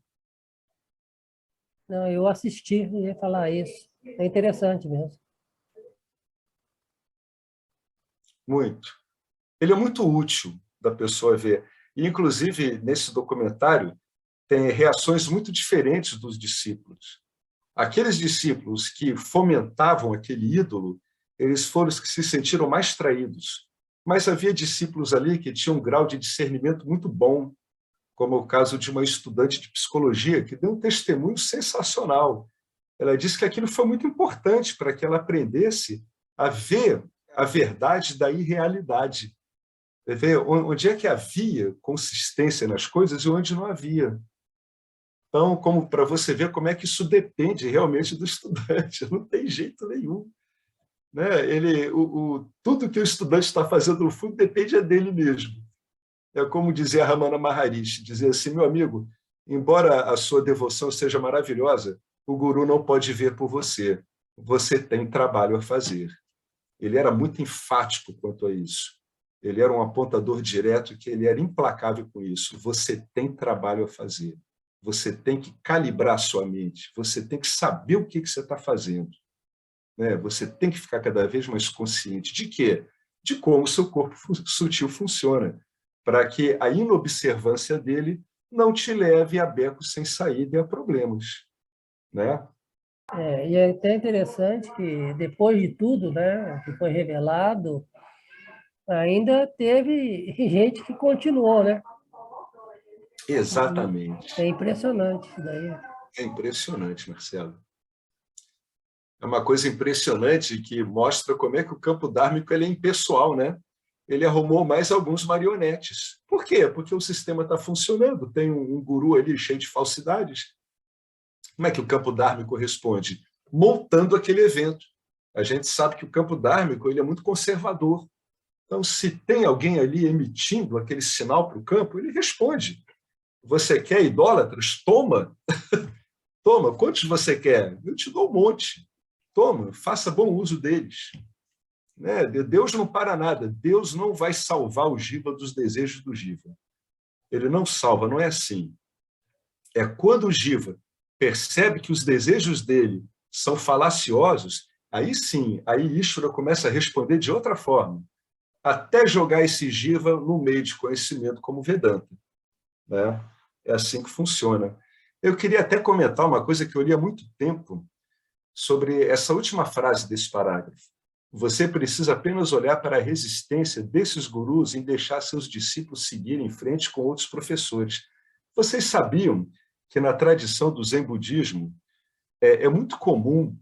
Não, eu assisti e ia falar isso. É interessante mesmo. Muito. Ele é muito útil da pessoa ver. E, inclusive, nesse documentário, tem reações muito diferentes dos discípulos. Aqueles discípulos que fomentavam aquele ídolo, eles foram os que se sentiram mais traídos. Mas havia discípulos ali que tinham um grau de discernimento muito bom, como o caso de uma estudante de psicologia que deu um testemunho sensacional. Ela disse que aquilo foi muito importante para que ela aprendesse a ver a verdade da irrealidade. Ver onde é que havia consistência nas coisas e onde não havia. Então, como para você ver como é que isso depende realmente do estudante, não tem jeito nenhum. Né? Tudo que o estudante está fazendo, no fundo, depende dele mesmo. É como dizia Ramana Maharishi, dizia assim, meu amigo, embora a sua devoção seja maravilhosa, o guru não pode ver por você. Você tem trabalho a fazer. ele era muito enfático quanto a isso. Ele era um apontador direto que ele era implacável com isso. Você tem trabalho a fazer. Você tem que calibrar a sua mente. Você tem que saber o que você está fazendo. Né? Você tem que ficar cada vez mais consciente de quê? De como o seu corpo sutil funciona, para que a inobservância dele não te leve a becos sem saída e a problemas. Né? E é até interessante que, depois de tudo, né, que foi revelado, ainda teve gente que continuou, né? Exatamente. É impressionante isso daí. É impressionante, Marcelo. É uma coisa impressionante que mostra como é que o campo dármico ele é impessoal, né? Ele arrumou mais alguns marionetes. Por quê? Porque o sistema está funcionando, tem um guru ali cheio de falsidades. Como é que o campo dármico responde? Montando aquele evento. A gente sabe que o campo dármico ele é muito conservador. Então, se tem alguém ali emitindo aquele sinal para o campo, ele responde. Você quer idólatras? Toma! Toma, quantos você quer? Eu te dou um monte. Toma, faça bom uso deles. Né? Deus não para nada. Deus não vai salvar o Jiva dos desejos do Jiva. Ele não salva, não é assim. É quando o Jiva percebe que os desejos dele são falaciosos, aí sim, aí Ishvara começa a responder de outra forma, até jogar esse Jiva no meio de conhecimento como Vedanta. Né? É assim que funciona. Eu queria até comentar uma coisa que eu li há muito tempo sobre essa última frase desse parágrafo. Você precisa apenas olhar para a resistência desses gurus em deixar seus discípulos seguirem em frente com outros professores. Vocês sabiam que na tradição do Zen budismo é muito comum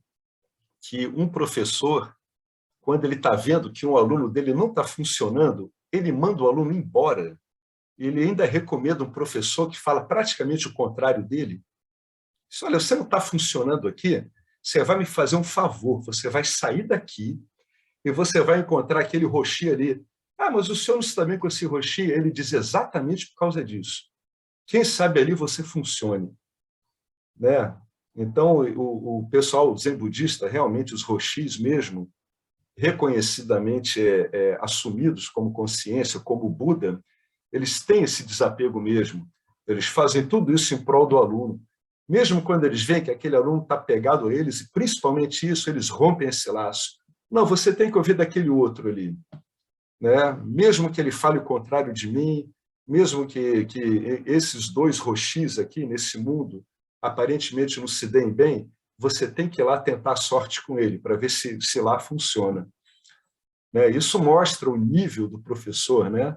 que um professor, quando ele está vendo que um aluno dele não está funcionando, ele manda o aluno embora. Ele ainda recomenda um professor que fala praticamente o contrário dele. Diz, olha, você não está funcionando aqui, você vai me fazer um favor, você vai sair daqui e você vai encontrar aquele roshi ali. Ah, mas o senhor não está bem com esse roshi? Ele diz exatamente por causa disso. Quem sabe ali você funcione. Né? Então, o pessoal zen budista, realmente os roshis mesmo, reconhecidamente assumidos como consciência, como Buda, eles têm esse desapego mesmo. Eles fazem tudo isso em prol do aluno. Mesmo quando eles veem que aquele aluno está pegado a eles, e principalmente isso, eles rompem esse laço. Não, você tem que ouvir daquele outro ali. Né? Mesmo que ele fale o contrário de mim, mesmo que esses dois roshis aqui nesse mundo aparentemente não se deem bem, você tem que ir lá tentar sorte com ele, para ver se lá funciona. Né? Isso mostra o nível do professor, né?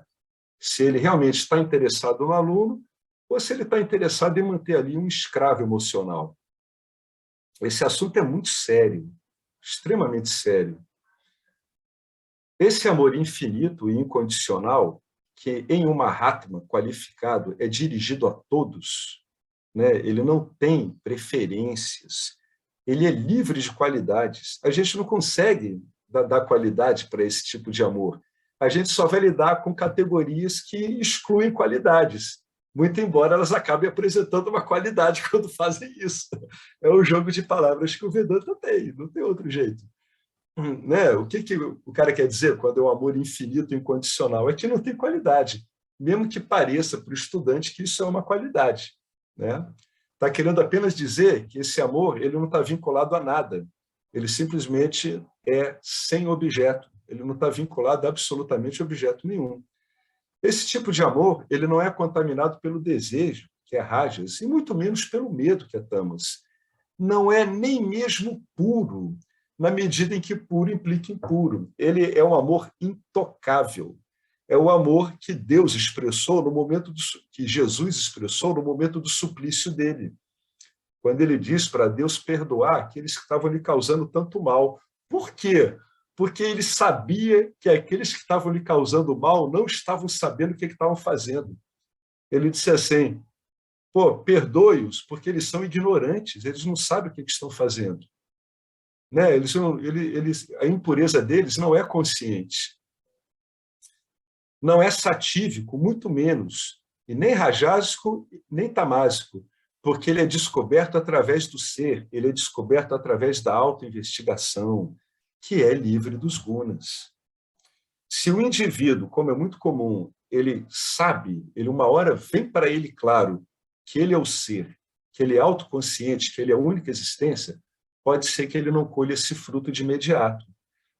Se ele realmente está interessado no aluno, ou se ele está interessado em manter ali um escravo emocional. Esse assunto é muito sério, extremamente sério. Esse amor infinito e incondicional, que em uma Mahatma qualificado é dirigido a todos, né? Ele não tem preferências, ele é livre de qualidades. A gente não consegue dar qualidade para esse tipo de amor. A gente só vai lidar com categorias que excluem qualidades, muito embora elas acabem apresentando uma qualidade quando fazem isso. É o jogo de palavras que o Vedanta tem, não tem outro jeito. Né? O que o cara quer dizer quando é um amor infinito e incondicional? É que não tem qualidade, mesmo que pareça para o estudante que isso é uma qualidade. Né? Está querendo apenas dizer que esse amor ele não está vinculado a nada, ele simplesmente é sem objeto, ele não está vinculado a absolutamente objeto nenhum. Esse tipo de amor ele não é contaminado pelo desejo, que é rajas, e muito menos pelo medo, que é tamas. Não é nem mesmo puro, na medida em que puro implica impuro. Ele é um amor intocável. É o amor que Deus expressou no momento que Jesus expressou no momento do suplício dele. Quando ele diz para Deus perdoar aqueles que estavam lhe causando tanto mal. Por quê? Porque ele sabia que aqueles que estavam lhe causando mal não estavam sabendo o que estavam fazendo. Ele disse assim, pô, perdoe-os, porque eles são ignorantes, eles não sabem o que estão fazendo. Né? A impureza deles não é consciente. Não é satívico, muito menos, e nem rajásico, nem tamásico, porque ele é descoberto através do ser, ele é descoberto através da autoinvestigação, que é livre dos gunas. Se o indivíduo, como é muito comum, ele sabe, ele uma hora vem para ele claro que ele é o ser, que ele é autoconsciente, que ele é a única existência, pode ser que ele não colha esse fruto de imediato.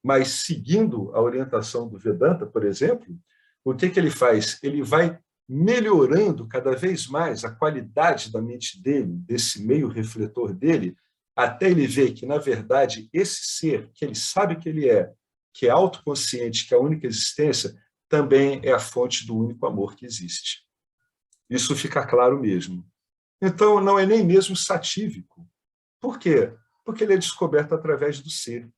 Mas, seguindo a orientação do Vedanta, por exemplo, o que ele faz? Ele vai melhorando cada vez mais a qualidade da mente dele, desse meio refletor dele, até ele ver que, na verdade, esse ser, que ele sabe que é autoconsciente, que é a única existência, também é a fonte do único amor que existe. Isso fica claro mesmo. Então, não é nem mesmo satívico. Por quê? Porque ele é descoberto através do ser.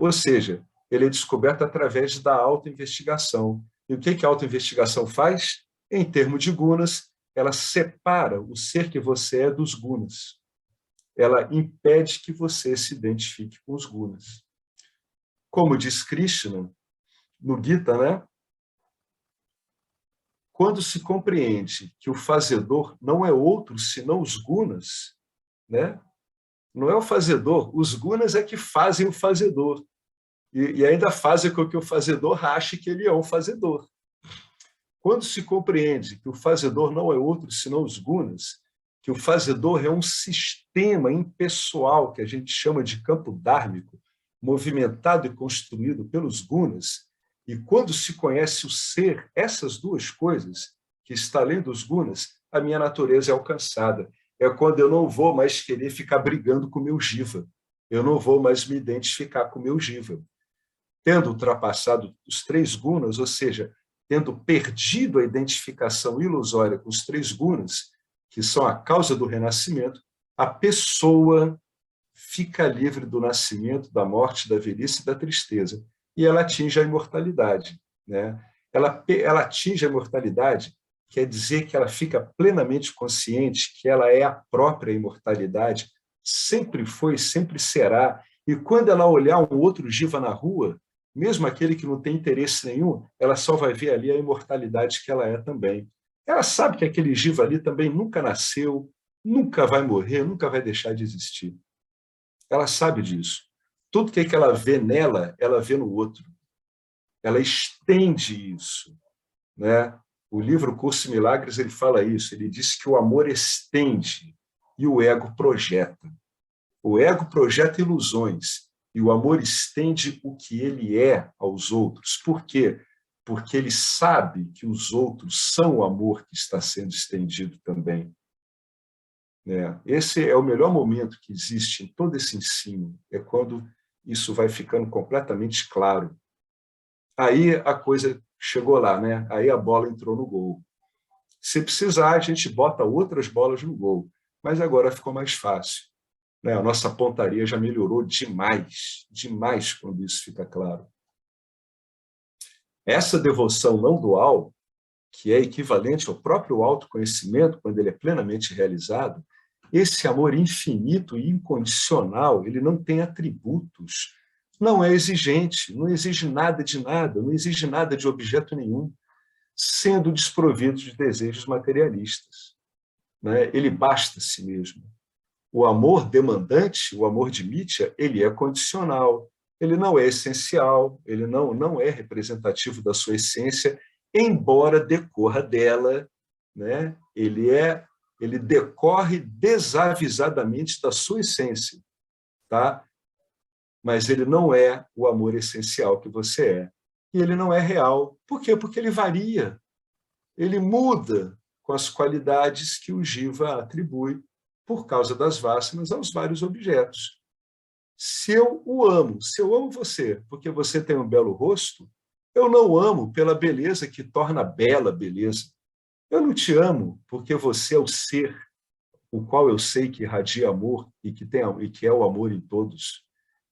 Ou seja, ele é descoberto através da autoinvestigação. E o que a autoinvestigação faz? Em termos de gunas, ela separa o ser que você é dos gunas. Ela impede que você se identifique com os gunas. Como diz Krishna, no Gita, né? Quando se compreende que o fazedor não é outro senão os gunas, né? Não é o fazedor, os gunas é que fazem o fazedor. E ainda fazem com que o fazedor ache que ele é o fazedor. Quando se compreende que o fazedor não é outro senão os gunas, que o fazedor é um sistema impessoal que a gente chama de campo dármico, movimentado e construído pelos gunas, e quando se conhece o ser, essas duas coisas, que está além dos gunas, a minha natureza é alcançada. É quando eu não vou mais querer ficar brigando com o meu jiva. Eu não vou mais me identificar com o meu jiva. Tendo ultrapassado os 3 gunas, ou seja, tendo perdido a identificação ilusória com os 3 gunas, que são a causa do renascimento, a pessoa fica livre do nascimento, da morte, da velhice e da tristeza. E ela atinge a imortalidade. Né? Ela atinge a imortalidade, quer dizer que ela fica plenamente consciente que ela é a própria imortalidade, sempre foi, sempre será. E quando ela olhar um outro jiva na rua, mesmo aquele que não tem interesse nenhum, ela só vai ver ali a imortalidade que ela é também. Ela sabe que aquele jiva ali também nunca nasceu, nunca vai morrer, nunca vai deixar de existir. Ela sabe disso. Tudo que ela vê nela, ela vê no outro. Ela estende isso. Né? O livro Curso em Milagres, ele fala isso. Ele diz que o amor estende e o ego projeta. O ego projeta ilusões e o amor estende o que ele é aos outros. Por quê? Porque ele sabe que os outros são o amor que está sendo estendido também. Esse é o melhor momento que existe em todo esse ensino, é quando isso vai ficando completamente claro. Aí a coisa chegou lá, né? Aí a bola entrou no gol. Se precisar, a gente bota outras bolas no gol, mas agora ficou mais fácil. A nossa pontaria já melhorou demais, demais quando isso fica claro. Essa devoção não dual, que é equivalente ao próprio autoconhecimento, quando ele é plenamente realizado, esse amor infinito e incondicional, ele não tem atributos, não é exigente, não exige nada de nada, não exige nada de objeto nenhum, sendo desprovido de desejos materialistas. Ele basta a si mesmo. O amor demandante, o amor de Mitya, ele é condicional, ele não é essencial, ele não é representativo da sua essência, embora decorra dela, né? Ele decorre desavisadamente da sua essência, tá? Mas ele não é o amor essencial que você é. E ele não é real. Por quê? Porque ele varia, ele muda com as qualidades que o jiva atribui por causa das vasanas aos vários objetos. Se eu amo você porque você tem um belo rosto, eu não amo pela beleza que torna bela a beleza. Eu não te amo porque você é o ser, o qual eu sei que irradia amor e que é o amor em todos.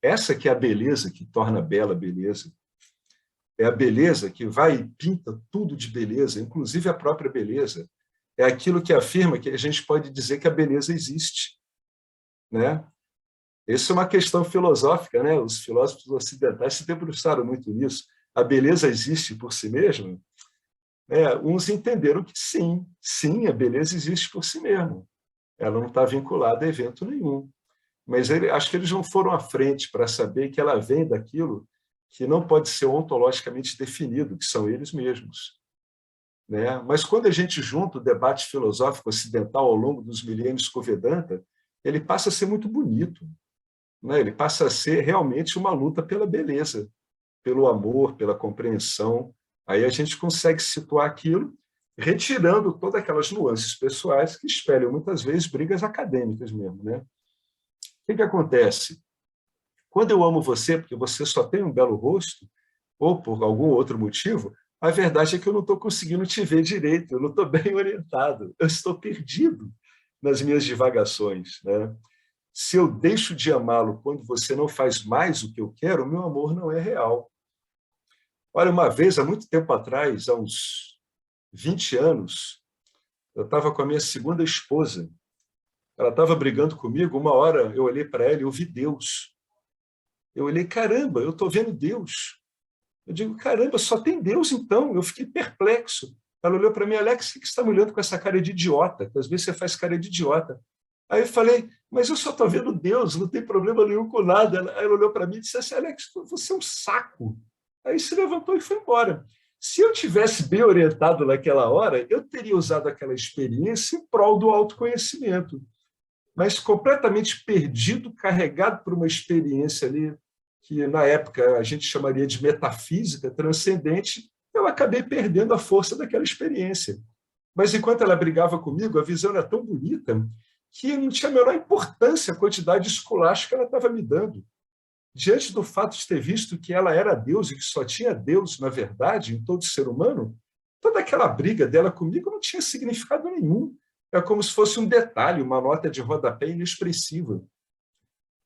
Essa que é a beleza que torna bela a beleza. É a beleza que vai e pinta tudo de beleza, inclusive a própria beleza. É aquilo que afirma que a gente pode dizer que a beleza existe. Né? Essa é uma questão filosófica, né? Os filósofos ocidentais se debruçaram muito nisso. A beleza existe por si mesma? Uns entenderam que sim, a beleza existe por si mesma. Ela não está vinculada a evento nenhum. mas acho que eles não foram à frente para saber que ela vem daquilo que não pode ser ontologicamente definido, que são eles mesmos. Né? Mas quando a gente junta o debate filosófico ocidental ao longo dos milênios com o Vedanta, ele passa a ser muito bonito, né? Ele passa a ser realmente uma luta pela beleza, pelo amor, pela compreensão. Aí a gente consegue situar aquilo, retirando todas aquelas nuances pessoais que espelham muitas vezes brigas acadêmicas mesmo. Né? O que acontece? Quando eu amo você, porque você só tem um belo rosto, ou por algum outro motivo, a verdade é que eu não estou conseguindo te ver direito, eu não estou bem orientado, eu estou perdido nas minhas divagações. Né? Se eu deixo de amá-lo quando você não faz mais o que eu quero, o meu amor não é real. Olha, uma vez, há muito tempo atrás, há uns 20 anos, eu estava com a minha segunda esposa. Ela estava brigando comigo, uma hora eu olhei para ela e eu vi Deus. Eu olhei, caramba, eu estou vendo Deus. Eu digo, caramba, só tem Deus então. Eu fiquei perplexo. Ela olhou para mim, Alex, o que você está me olhando com essa cara de idiota? Que às vezes você faz cara de idiota. Aí eu falei, mas eu só estou vendo Deus, não tem problema nenhum com nada. Aí ela olhou para mim e disse assim, Alex, você é um saco. Aí se levantou e foi embora. Se eu tivesse bem orientado naquela hora, eu teria usado aquela experiência em prol do autoconhecimento. Mas completamente perdido, carregado por uma experiência ali que, na época, a gente chamaria de metafísica transcendente, eu acabei perdendo a força daquela experiência. Mas, enquanto ela brigava comigo, a visão era tão bonita que não tinha a menor importância a quantidade de esculacho que ela estava me dando. Diante do fato de ter visto que ela era Deus e que só tinha Deus, na verdade, em todo ser humano, toda aquela briga dela comigo não tinha significado nenhum. É como se fosse um detalhe, uma nota de rodapé inexpressiva.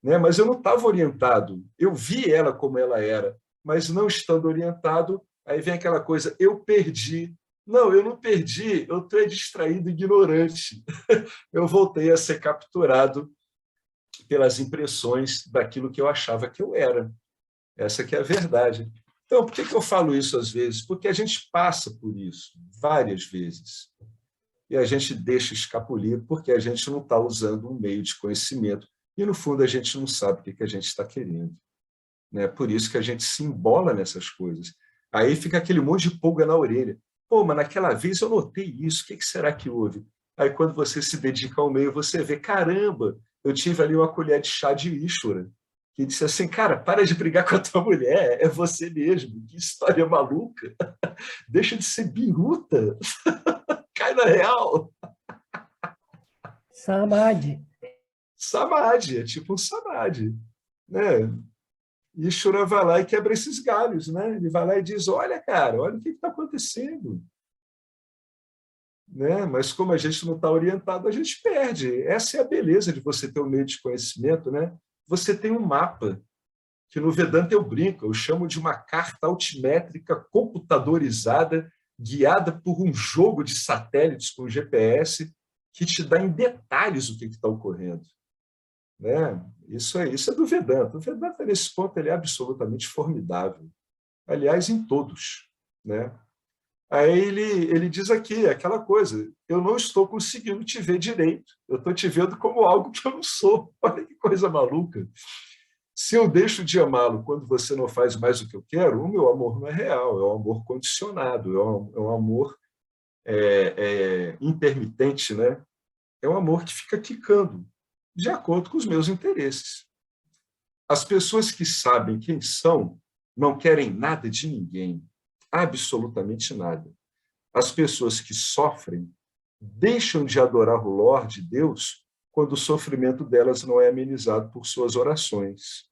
Né? Mas eu não estava orientado. Eu vi ela como ela era, mas não estando orientado, aí vem aquela coisa, eu perdi. Não, eu não perdi, eu estou distraído, ignorante. Eu voltei a ser capturado pelas impressões daquilo que eu achava que eu era. Essa que é a verdade. Então, por que eu falo isso às vezes? Porque a gente passa por isso várias vezes. E a gente deixa escapulir porque a gente não está usando um meio de conhecimento. E, no fundo, a gente não sabe o que a gente está querendo. Né? Por isso que a gente se embola nessas coisas. Aí fica aquele monte de pulga na orelha. Pô, mas naquela vez eu notei isso, o que será que houve? Aí, quando você se dedica ao meio, você vê, caramba, eu tive ali uma colher de chá de Ishvara, que disse assim, cara, para de brigar com a tua mulher, é você mesmo, que história maluca. Deixa de ser biruta, cai na real. Samadhi. Samadhi, é tipo um samadhi. Né? Ishvara vai lá e quebra esses galhos. Né? Ele vai lá e diz, olha, cara, olha o que está acontecendo. Né? Mas como a gente não está orientado, a gente perde. Essa é a beleza de você ter um meio de conhecimento. Né? Você tem um mapa, que no Vedanta eu brinco, eu chamo de uma carta altimétrica computadorizada, guiada por um jogo de satélites com GPS, que te dá em detalhes o que está ocorrendo. Né? Isso é do Vedanta. O Vedanta, nesse ponto, ele é absolutamente formidável. Aliás, em todos. Né? Aí ele diz aqui, aquela coisa, eu não estou conseguindo te ver direito, eu estou te vendo como algo que eu não sou. Olha que coisa maluca. Se eu deixo de amá-lo quando você não faz mais o que eu quero, o meu amor não é real, é um amor condicionado, é um amor intermitente, né? É um amor que fica quicando, de acordo com os meus interesses. As pessoas que sabem quem são não querem nada de ninguém, absolutamente nada. As pessoas que sofrem deixam de adorar o Lorde Deus quando o sofrimento delas não é amenizado por suas orações.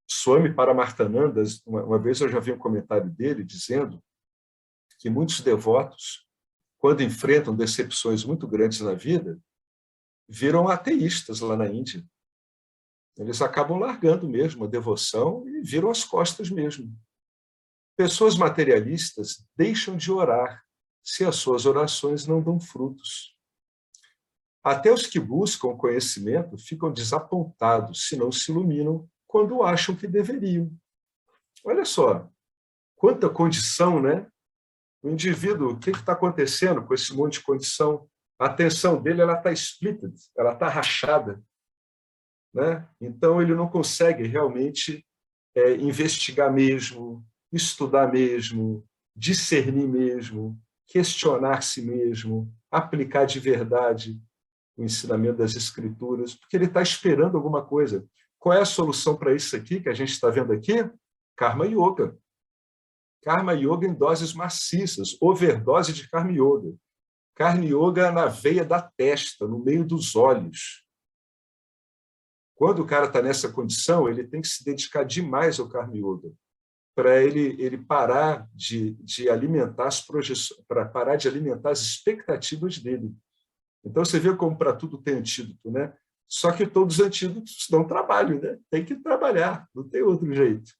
Swami Paramarthananda, uma vez eu já vi um comentário dele dizendo que muitos devotos, quando enfrentam decepções muito grandes na vida, viram ateístas lá na Índia. Eles acabam largando mesmo a devoção e viram as costas mesmo. Pessoas materialistas deixam de orar se as suas orações não dão frutos. Até os que buscam conhecimento ficam desapontados se não se iluminam quando acham que deveriam. Olha só, quanta condição, né? O indivíduo, o que está acontecendo com esse monte de condição? A atenção dele ela está split, ela está rachada. né? Então, ele não consegue realmente investigar mesmo, estudar mesmo, discernir mesmo, questionar-se mesmo, aplicar de verdade o ensinamento das Escrituras, porque ele está esperando alguma coisa. Qual é a solução para isso aqui que a gente está vendo aqui? Karma Yoga. Karma Yoga em doses maciças, overdose de Karma Yoga. Karma Yoga na veia da testa, no meio dos olhos. Quando o cara está nessa condição, ele tem que se dedicar demais ao Karma Yoga, para ele parar de alimentar as projeções, para parar de alimentar as expectativas dele. Então, você vê como para tudo tem antídoto, né? Só que todos os antídotos dão trabalho, né? Tem que trabalhar, não tem outro jeito.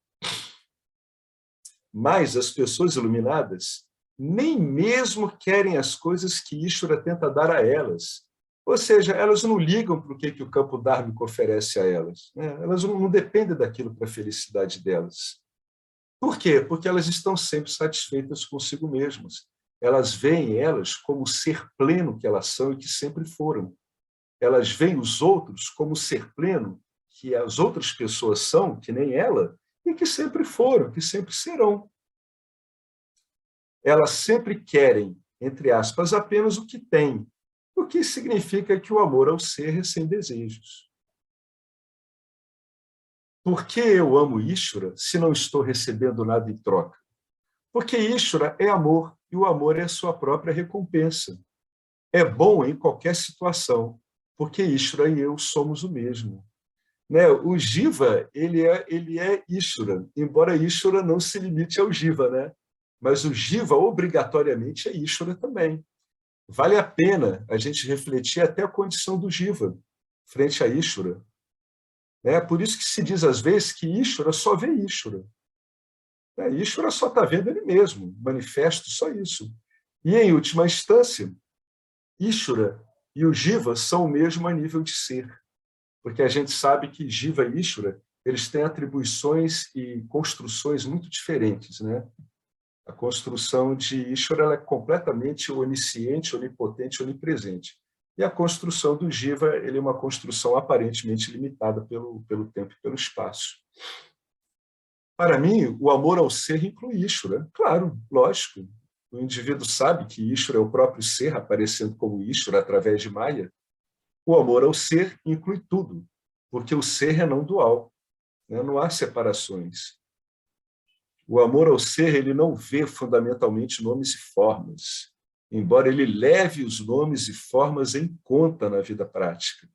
Mas as pessoas iluminadas nem mesmo querem as coisas que Ishvara tenta dar a elas. Ou seja, elas não ligam para o que o campo dármico oferece a elas, né? Elas não dependem daquilo para a felicidade delas. Por quê? Porque elas estão sempre satisfeitas consigo mesmas. Elas veem elas como o ser pleno que elas são e que sempre foram. Elas veem os outros como o ser pleno que as outras pessoas são, que nem ela, e que sempre foram, que sempre serão. Elas sempre querem, entre aspas, apenas o que têm, o que significa que o amor ao ser é sem desejos. Por que eu amo Ishvara se não estou recebendo nada em troca? Porque Ishvara é amor, e o amor é a sua própria recompensa. É bom em qualquer situação, porque Ishvara e eu somos o mesmo. Né? O Jiva, ele é Ishvara, embora Ishvara não se limite ao Jiva, né? Mas o Jiva, obrigatoriamente, é Ishvara também. Vale a pena a gente refletir até a condição do Jiva frente a Ishvara. É por isso que se diz, às vezes, que Ishvara só vê Ishvara. Ishvara só está vendo ele mesmo, manifesto só isso. E, em última instância, Ishvara e o Jiva são o mesmo a nível de ser, porque a gente sabe que Jiva e Ishvara eles têm atribuições e construções muito diferentes, né? A construção de Ishvara ela é completamente onisciente, onipotente, onipresente. E a construção do Jiva ele é uma construção aparentemente limitada pelo tempo e pelo espaço. Para mim, o amor ao ser inclui Ishvara. Claro, lógico. O indivíduo sabe que Ishvara é o próprio ser aparecendo como Ishvara através de Maya. O amor ao ser inclui tudo, porque o ser é não dual, né? Não há separações. O amor ao ser ele não vê fundamentalmente nomes e formas, embora ele leve os nomes e formas em conta na vida prática.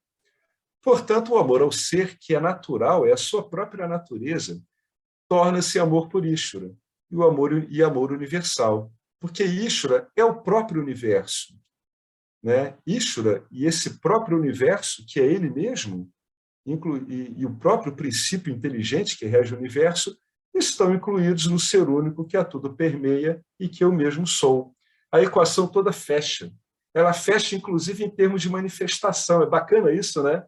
Portanto, o amor ao ser, que é natural, é a sua própria natureza, torna-se amor por Ishvara, e amor universal, porque Ishvara é o próprio universo. Né? Ishvara e esse próprio universo, que é ele mesmo, e o próprio princípio inteligente que rege o universo, estão incluídos no ser único que a tudo permeia e que eu mesmo sou. A equação toda fecha. Ela fecha, inclusive, em termos de manifestação. É bacana isso, né?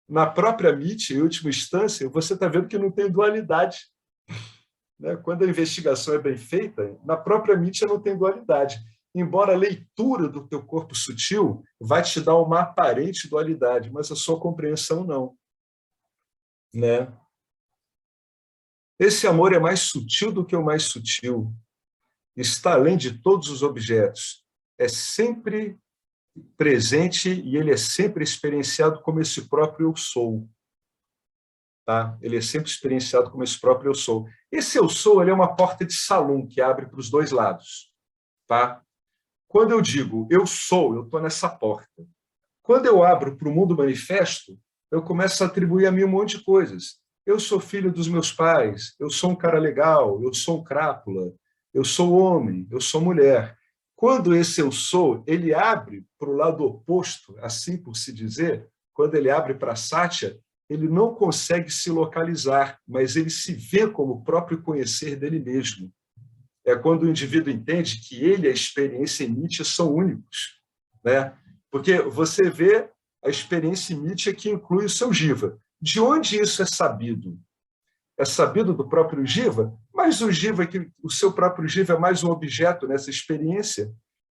Na própria MIT, em última instância, você está vendo que não tem dualidade. Né? Quando a investigação é bem feita, na própria MIT não tem dualidade. Embora a leitura do teu corpo sutil vai te dar uma aparente dualidade, mas a sua compreensão não. Né? Esse amor é mais sutil do que o mais sutil. Está além de todos os objetos. É sempre presente e ele é sempre experienciado como esse próprio eu sou. Tá? Ele é sempre experienciado como esse próprio eu sou. Esse eu sou ele é uma porta de salão que abre para os dois lados. Tá? Quando eu digo eu sou, eu estou nessa porta. Quando eu abro para o mundo manifesto, eu começo a atribuir a mim um monte de coisas. Eu sou filho dos meus pais, eu sou um cara legal, eu sou um crápula, eu sou homem, eu sou mulher. Quando esse eu sou, ele abre para o lado oposto, assim por se dizer, quando ele abre para a Satya, ele não consegue se localizar, mas ele se vê como o próprio conhecer dele mesmo. É quando o indivíduo entende que ele e a experiência em Nietzsche são únicos. Né? Porque você vê a experiência em Nietzsche que inclui o seu Jiva. De onde isso é sabido? É sabido do próprio Jiva, mas o seu próprio Jiva é mais um objeto nessa experiência.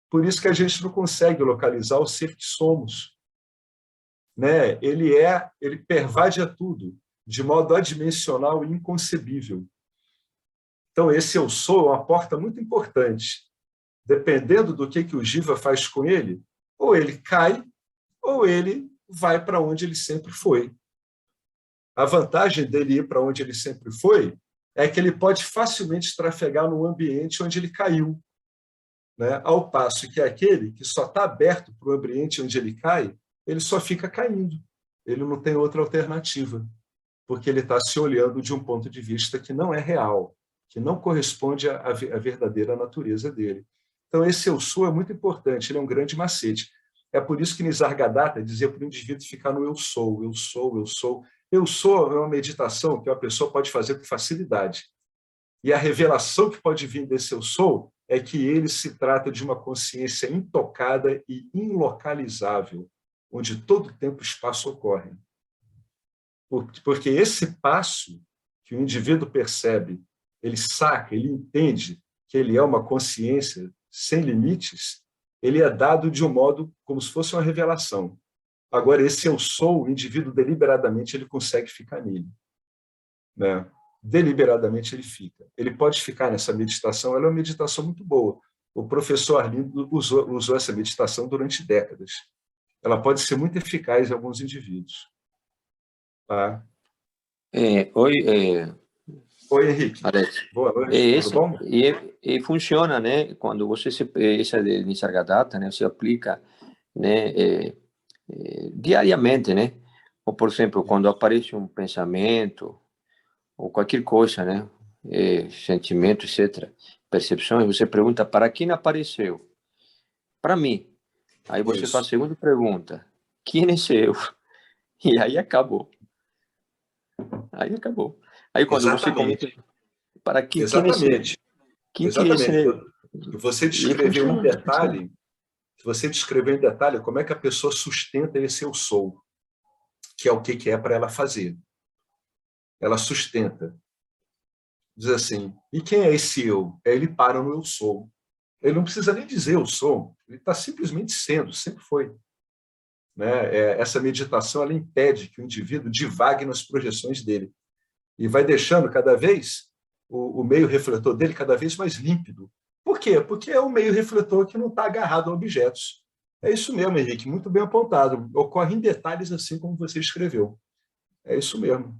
Por isso que a gente não consegue localizar o ser que somos. né? Ele pervade a tudo, de modo adimensional e inconcebível. Então, esse eu sou é uma porta muito importante. Dependendo do que o Jiva faz com ele, ou ele cai, ou ele vai para onde ele sempre foi. A vantagem dele ir para onde ele sempre foi é que ele pode facilmente trafegar no ambiente onde ele caiu, né? Ao passo que aquele que só está aberto para o ambiente onde ele cai, ele só fica caindo. Ele não tem outra alternativa, porque ele está se olhando de um ponto de vista que não é real, que não corresponde à verdadeira natureza dele. Então, esse eu sou é muito importante, ele é um grande macete. É por isso que Nisargadatta dizia para o indivíduo ficar no eu sou, eu sou, eu sou. Eu sou é uma meditação que a pessoa pode fazer com facilidade. E a revelação que pode vir desse eu sou é que ele se trata de uma consciência intocada e inlocalizável, onde todo tempo e espaço ocorrem. Porque esse passo que o indivíduo percebe, ele saca, ele entende que ele é uma consciência sem limites, ele é dado de um modo como se fosse uma revelação. Agora, esse eu sou, o indivíduo deliberadamente ele consegue ficar nele, né? Deliberadamente ele fica. Ele pode ficar nessa meditação, ela é uma meditação muito boa. O professor Arlindo usou essa meditação durante décadas. Ela pode ser muito eficaz em alguns indivíduos. Tá? Oi, Henrique. Alex. Boa noite, tudo bom? E funciona, né? Quando você essa de Nisargadatta, né? Você aplica, né? Diariamente, né? Ou, por exemplo, quando aparece um pensamento ou qualquer coisa, né? Sentimento, etc. Percepções, você pergunta para quem apareceu? Para mim. Aí você faz a segunda pergunta: quem é eu? E aí acabou. Aí quando você começa, para quem é Exatamente. Quem que é esse? Você descreveu em detalhe, como é que a pessoa sustenta esse eu sou, que é o que é para ela fazer. Ela sustenta. Diz assim, e quem é esse eu? Ele para no eu sou. Ele não precisa nem dizer eu sou, ele está simplesmente sendo, sempre foi. Né? Essa meditação ela impede que o indivíduo divague nas projeções dele e vai deixando cada vez o meio refletor dele cada vez mais límpido. Por quê? Porque é um meio refletor que não está agarrado a objetos. É isso mesmo, Henrique, muito bem apontado. Ocorre em detalhes assim como você escreveu. É isso mesmo.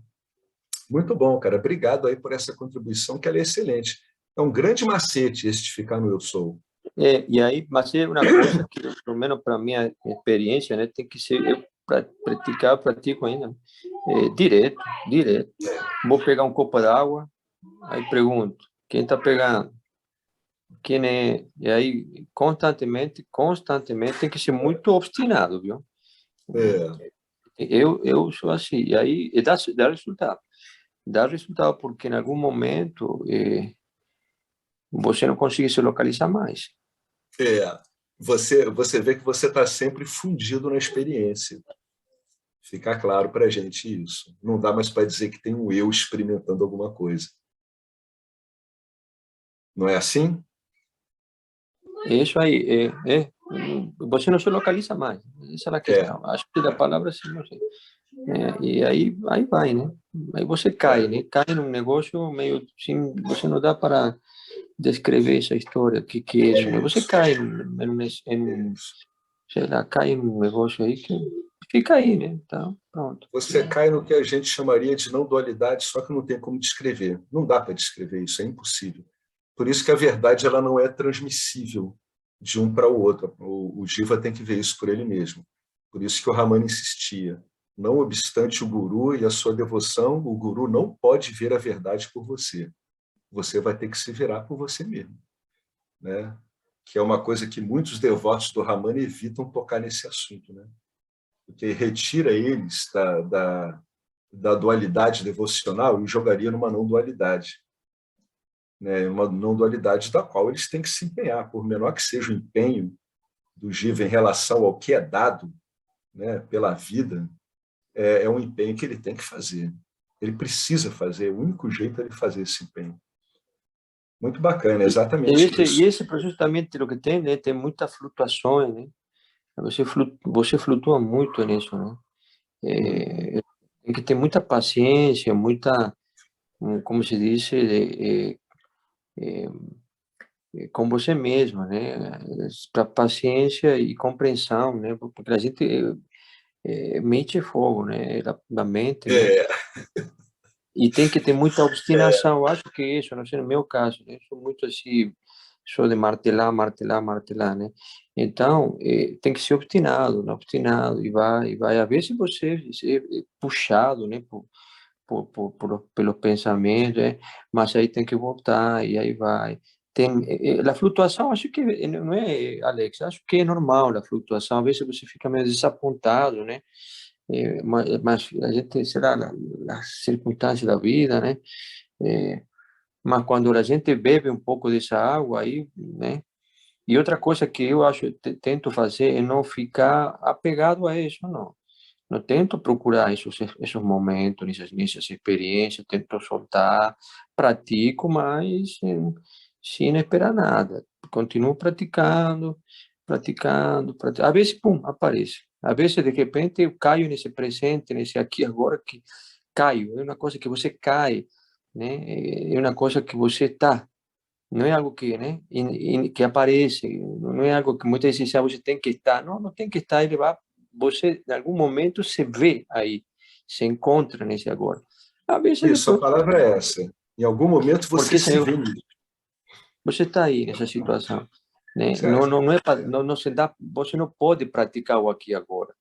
Muito bom, cara. Obrigado aí por essa contribuição, que ela é excelente. É um grande macete esse de ficar no eu sou. E aí, mas é uma coisa que, pelo menos para minha experiência, né, tem que ser, eu pratico ainda, direto. Vou pegar um copo d'água, aí pergunto, quem está pegando? Quem é? E aí, constantemente, tem que ser muito obstinado, viu? Eu sou assim, e aí dá resultado. Dá resultado porque em algum momento você não consegue se localizar mais. Você vê que você está sempre fundido na experiência. Fica claro para a gente isso. Não dá mais para dizer que tem um eu experimentando alguma coisa. Não é assim? Isso aí, você não se localiza mais. Essa é a questão. Acho que da palavra assim, não sei. E aí vai, né? Aí você cai, né? Cai num negócio meio assim, você não dá para descrever essa história, que é isso, né? Você cai sei lá, cai num negócio aí que fica aí, né? Então, pronto. Você cai no que a gente chamaria de não dualidade, só que não tem como descrever. Não dá para descrever isso, é impossível. Por isso que a verdade ela não é transmissível de um para o outro. O Jiva tem que ver isso por ele mesmo. Por isso que o Ramana insistia. Não obstante o guru e a sua devoção, o guru não pode ver a verdade por você. Você vai ter que se virar por você mesmo. Né? Que é uma coisa que muitos devotos do Ramana evitam tocar nesse assunto. Né? Porque retira eles da dualidade devocional e jogaria numa não dualidade. Né, uma não dualidade da qual eles têm que se empenhar, por menor que seja o empenho do Jiva em relação ao que é dado, né, pela vida, é um empenho que ele tem que fazer. Ele precisa fazer, o único jeito é ele fazer esse empenho. Muito bacana, exatamente isso. E esse processo também tem o que tem, né? Tem muitas flutuações, né? Você flutua muito nisso, né? Tem que ter muita paciência, muita, como se diz, com você mesmo, né? Para paciência e compreensão, né? Porque a gente mente é fogo, né? Da mente, né? É, E tem que ter muita obstinação. Eu acho que isso, não sei no meu caso, né? Eu sou muito assim, sou de martelar, martelar, martelar, né? Então, tem que ser obstinado, né? Obstinado, e vai. A ver se você é puxado, né? Pelo pensamento, mas aí tem que voltar, e aí vai. Tem, a flutuação, acho que não é, Alex, acho que é normal a flutuação. Às vezes você fica meio desapontado, né? Mas a gente, será, as circunstâncias da vida, né? Mas quando a gente bebe um pouco dessa água aí, né? E outra coisa que eu acho, tento fazer é não ficar apegado a isso, não. Não tento procurar esses momentos, nessas experiências, tento soltar, pratico, mas sem esperar nada. Continuo praticando, praticando, praticando. Às vezes, pum, aparece. Às vezes, de repente, eu caio nesse presente, nesse aqui agora, que caio. É uma coisa que você cai, né? É uma coisa que você está. Não é algo que, né, que aparece, não é algo que muitas vezes você tem que estar, não, não tem que estar, ele vai, você, em algum momento, se vê aí, se encontra nesse agora. Às vezes isso, a depois, palavra é essa. Em algum momento você porque se vê nisso, você está aí nessa situação, né? Não, certo? não, não é, não, não se dá, você não pode praticar o aqui e agora.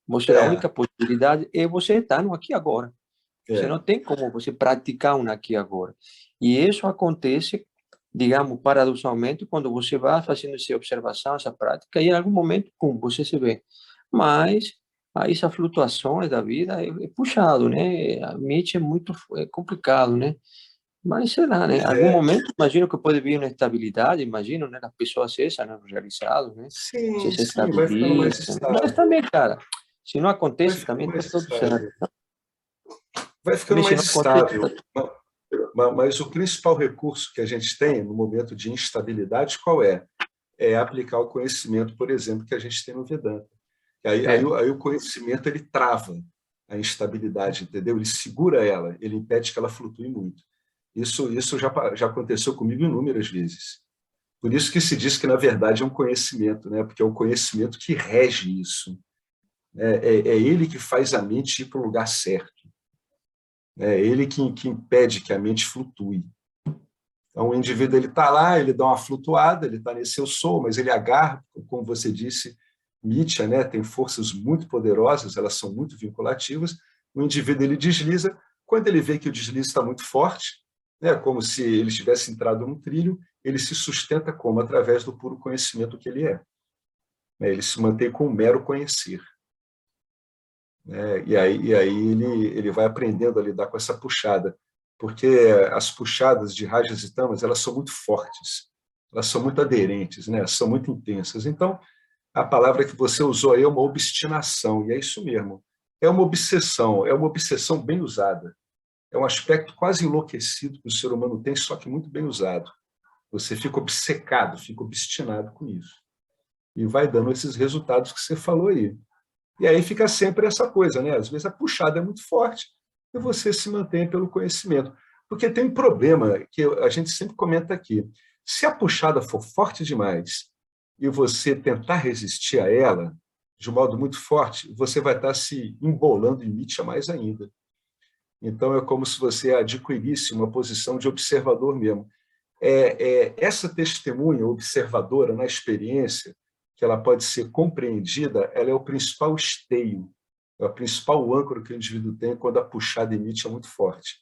Você, a É, única possibilidade é você estar no aqui e agora. Você é. não tem como você praticar um aqui e agora. E isso acontece, digamos, paradoxalmente, quando você vai fazendo essa observação, essa prática, e em algum momento, pum, você se vê. Mas aí essas flutuações da vida é puxado, né? A mente é muito complicado, né? Mas sei lá, né? Em Pois algum é. momento, imagino que pode vir uma estabilidade, imagino, né? As pessoas essas, né? Os realizados, né? Você Sim, se sim, vai ficando mais estabiliza. Mas estável. também, cara, se não Vai acontece, ficando também tá mais tudo certo. estável. Vai ficando Também se mais não acontece, estável. Mas o principal recurso que a gente tem no momento de instabilidade, qual é? É aplicar o conhecimento, por exemplo, que a gente tem no Vedanta. Aí o conhecimento ele trava a instabilidade, entendeu? Ele segura ela, ele impede que ela flutue muito. Isso já aconteceu comigo inúmeras vezes. Por isso que se diz que, na verdade, é um conhecimento, né? Porque é o conhecimento que rege isso. É ele que faz a mente ir para o lugar certo. É ele que impede que a mente flutue. Então, o indivíduo ele está lá, ele dá uma flutuada, ele está nesse eu sou, mas ele agarra, como você disse, Nietzsche, né, tem forças muito poderosas, elas são muito vinculativas. O indivíduo ele desliza, quando ele vê que o deslize está muito forte, né, como se ele tivesse entrado num trilho, ele se sustenta como? Através do puro conhecimento que ele é. Ele se mantém com o mero conhecer. E aí ele vai aprendendo a lidar com essa puxada, porque as puxadas de rajas e tamas elas são muito fortes, elas são muito aderentes, né? São muito intensas. Então, a palavra que você usou aí é uma obstinação, e é isso mesmo. É uma obsessão bem usada. É um aspecto quase enlouquecido que o ser humano tem, só que muito bem usado. Você fica obcecado, fica obstinado com isso. E vai dando esses resultados que você falou aí. E aí fica sempre essa coisa, né? Às vezes a puxada é muito forte e você se mantém pelo conhecimento. Porque tem um problema que a gente sempre comenta aqui. Se a puxada for forte demais e você tentar resistir a ela de um modo muito forte, você vai estar se embolando em Nietzsche mais ainda. Então é como se você adquirisse uma posição de observador mesmo. Essa testemunha observadora na experiência, que ela pode ser compreendida, ela é o principal esteio, é a principal âncora que o indivíduo tem quando a puxada emite é muito forte.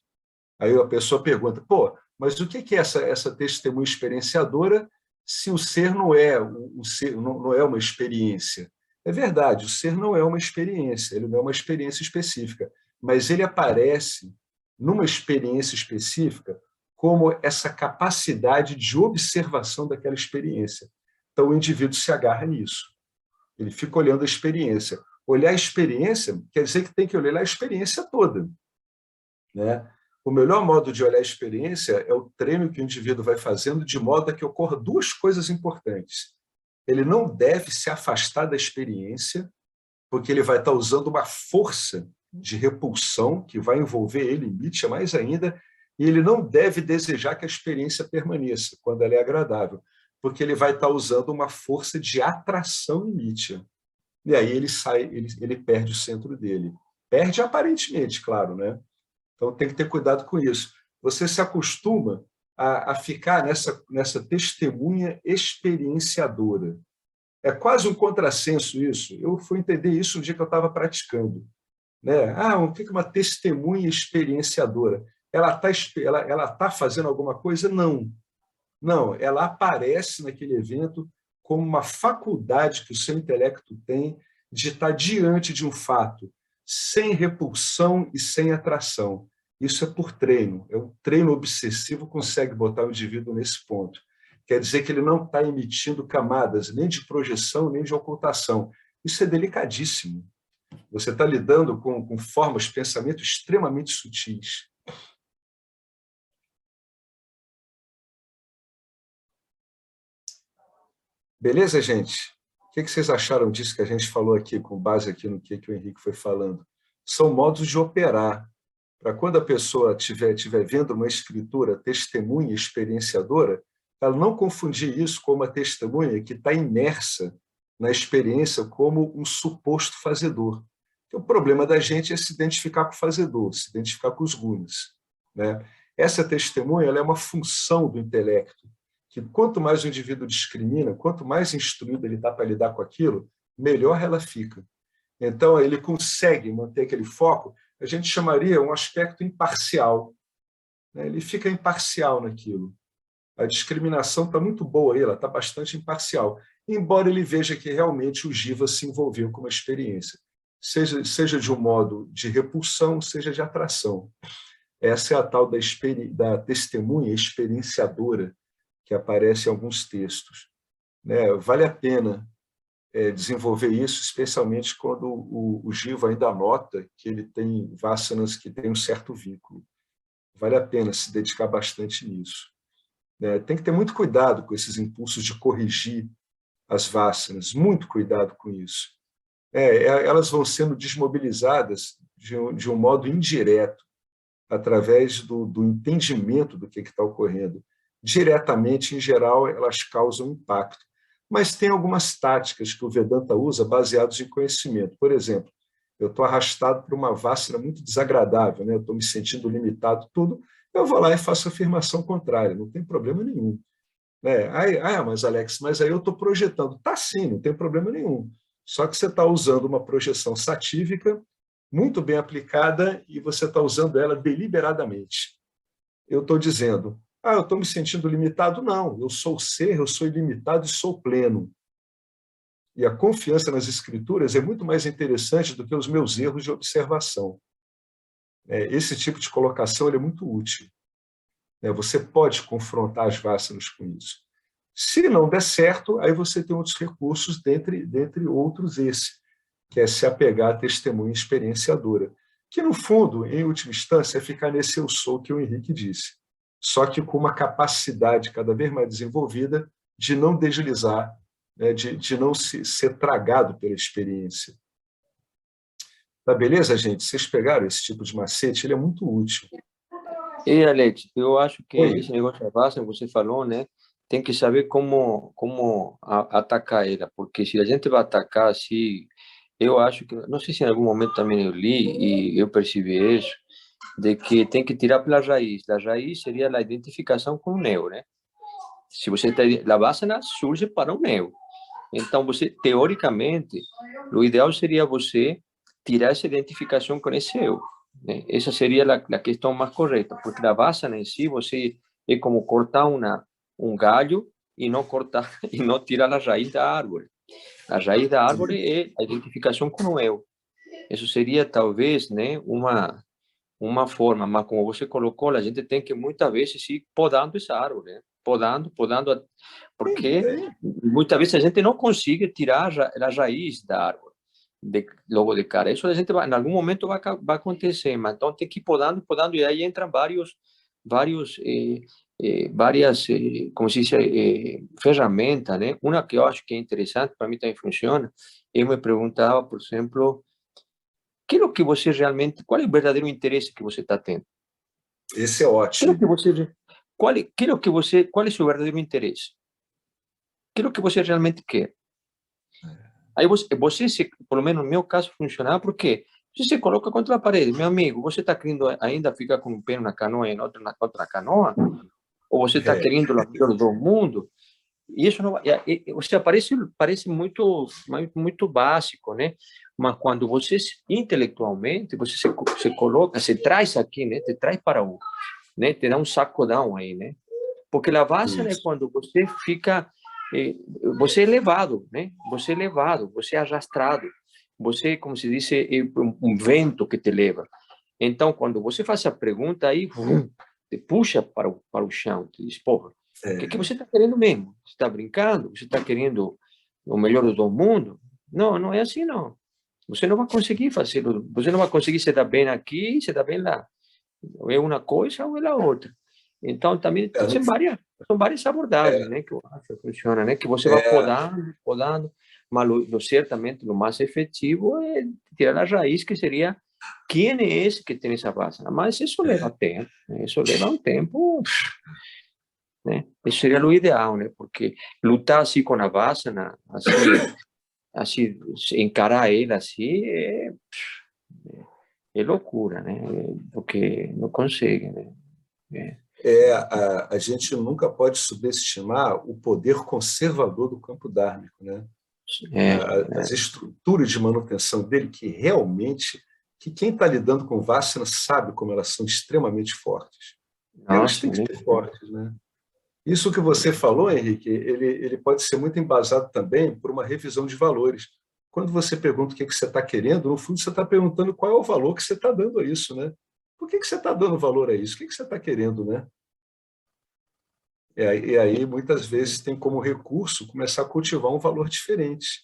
Aí a pessoa pergunta, pô, mas o que é essa testemunha experienciadora se o ser não é um ser, não é uma experiência? É verdade, o ser não é uma experiência, ele não é uma experiência específica, mas ele aparece numa experiência específica como essa capacidade de observação daquela experiência. Então o indivíduo se agarra nisso. Ele fica olhando a experiência. Olhar a experiência quer dizer que tem que olhar a experiência toda, né? O melhor modo de olhar a experiência é o treino que o indivíduo vai fazendo de modo a que ocorra duas coisas importantes. Ele não deve se afastar da experiência porque ele vai estar usando uma força de repulsão que vai envolver ele, Nietzsche mais ainda, e ele não deve desejar que a experiência permaneça quando ela é agradável, porque ele vai estar usando uma força de atração em Nietzsche. E aí ele sai, ele perde o centro dele. Perde aparentemente, claro, né? Então tem que ter cuidado com isso. Você se acostuma a ficar nessa testemunha experienciadora. É quase um contrassenso isso. Eu fui entender isso no dia que eu estava praticando. Né? O que é uma testemunha experienciadora? Ela tá fazendo alguma coisa? Não. Não, ela aparece naquele evento como uma faculdade que o seu intelecto tem de estar diante de um fato, sem repulsão e sem atração. Isso é por treino. É um treino obsessivo que consegue botar o indivíduo nesse ponto. Quer dizer que ele não está emitindo camadas nem de projeção, nem de ocultação. Isso é delicadíssimo. Você está lidando com formas de pensamento extremamente sutis. Beleza, gente? O que vocês acharam disso que a gente falou aqui, com base aqui no que o Henrique foi falando? São modos de operar. Para quando a pessoa estiver vendo uma escritura testemunha experienciadora, ela não confundir isso com uma testemunha que está imersa na experiência como um suposto fazedor. Porque o problema da gente é se identificar com o fazedor, se identificar com os gunas. Né? Essa testemunha ela é uma função do intelecto, que quanto mais o indivíduo discrimina, quanto mais instruído ele está para lidar com aquilo, melhor ela fica. Então, ele consegue manter aquele foco, a gente chamaria um aspecto imparcial. Né? Ele fica imparcial naquilo. A discriminação está muito boa aí, ela está bastante imparcial, embora ele veja que realmente o Jiva se envolveu com uma experiência, seja de um modo de repulsão, seja de atração. Essa é a tal da testemunha experienciadora, que aparece em alguns textos. Né? Vale a pena desenvolver isso, especialmente quando o Jiva ainda nota que ele tem vasanas que têm um certo vínculo. Vale a pena se dedicar bastante nisso. Tem que ter muito cuidado com esses impulsos de corrigir as vasanas, muito cuidado com isso. Elas vão sendo desmobilizadas de um modo indireto, através do entendimento do que está ocorrendo. Diretamente, em geral, elas causam impacto. Mas tem algumas táticas que o Vedanta usa baseadas em conhecimento. Por exemplo, eu estou arrastado por uma vasana muito desagradável, né? Eu estou me sentindo limitado, tudo, eu vou lá e faço a afirmação contrária, não tem problema nenhum. Mas Alex, mas aí eu estou projetando. Tá sim, não tem problema nenhum. Só que você está usando uma projeção satívica, muito bem aplicada, e você está usando ela deliberadamente. Eu estou dizendo, eu estou me sentindo limitado? Não, eu sou ser, eu sou ilimitado e sou pleno. E a confiança nas escrituras é muito mais interessante do que os meus erros de observação. Esse tipo de colocação ele é muito útil. Você pode confrontar as vasanas com isso. Se não der certo, aí você tem outros recursos, dentre outros esse, que é se apegar à testemunha experienciadora, que, no fundo, em última instância, é ficar nesse eu sou que o Henrique disse, só que com uma capacidade cada vez mais desenvolvida de não deslizar, de não ser tragado pela experiência. Tá beleza, gente? Vocês pegaram esse tipo de macete? Ele é muito útil. E, Alex, eu acho que esse negócio da base, você falou, né? Tem que saber como atacar ela, porque se a gente vai atacar assim, eu acho que, não sei se em algum momento também eu li e eu percebi isso, de que tem que tirar pela raiz. A raiz seria a identificação com o neo, né? Se você tem, a vasana surge para o neo. Então, você, teoricamente, o ideal seria você tirar essa identificação com esse eu. Né? Essa seria a questão mais correta, porque a vasana em si, você é como cortar um galho e não cortar e não tirar a raiz da árvore. A raiz da árvore é a identificação com o eu. Isso seria talvez, né, uma forma, mas como você colocou, a gente tem que muitas vezes ir podando essa árvore, né? podando, porque muitas vezes a gente não consegue tirar a raiz da árvore logo de cara. Isso a gente vai, em algum momento vai acontecer, mas então tem que ir podando, e aí entram vários, várias, como se diz, ferramentas, né? Uma que eu acho que é interessante, para mim também funciona, eu me perguntava, por exemplo, que é o que você realmente, qual é o verdadeiro interesse que você está tendo? Esse é Que é o ótimo. que você, que é o que você, qual é o seu verdadeiro interesse? Que é o que você realmente quer? Aí você se, pelo menos no meu caso, funcionava porque você se coloca contra a parede, meu amigo, você está querendo ainda ficar com um pé na canoa e outro na outra canoa? Ou você está É, querendo o melhor do mundo? E isso não, você parece muito básico, né? Mas quando você intelectualmente você se coloca, se traz aqui, né? Te traz para o, né? Te dá um sacudão aí, né? Porque a base é isso. quando você fica, você é levado, né? Você é levado, você é arrastado, você, como se diz, é um vento que te leva. Então, quando você faz a pergunta aí, te puxa para o chão, te diz, porra, o que É, você está querendo mesmo? Você está brincando? Você está querendo o melhor do mundo? Não, não é assim, não. Você não vai conseguir fazer, você não vai conseguir se dar bem aqui, se dar bem lá. Ou é uma coisa ou é a outra. Então, também é, são várias abordagens, é, né, que eu acho que funciona, né, que você vai é, podando, podando, mas certamente o mais efetivo é tirar a raiz, que seria quem é esse que tem essa base. Mas isso leva tempo, né? Isso leva um tempo, né? Isso seria o ideal, né? Porque lutar assim com a Vassana, assim, encarar ele assim, é loucura, né? Porque não consegue, né? a gente nunca pode subestimar o poder conservador do campo dármico, né? É, As estruturas de manutenção dele, que realmente, que quem está lidando com Vassana sabe como elas são extremamente fortes. E elas nossa, têm que né? ser fortes, né? Isso que você falou, Henrique, ele pode ser muito embasado também por uma revisão de valores. Quando você pergunta o que você está querendo, no fundo você está perguntando qual é o valor que você está dando a isso, né? Por que você está dando valor a isso? O que você está querendo, né? E aí, muitas vezes, tem como recurso começar a cultivar um valor diferente.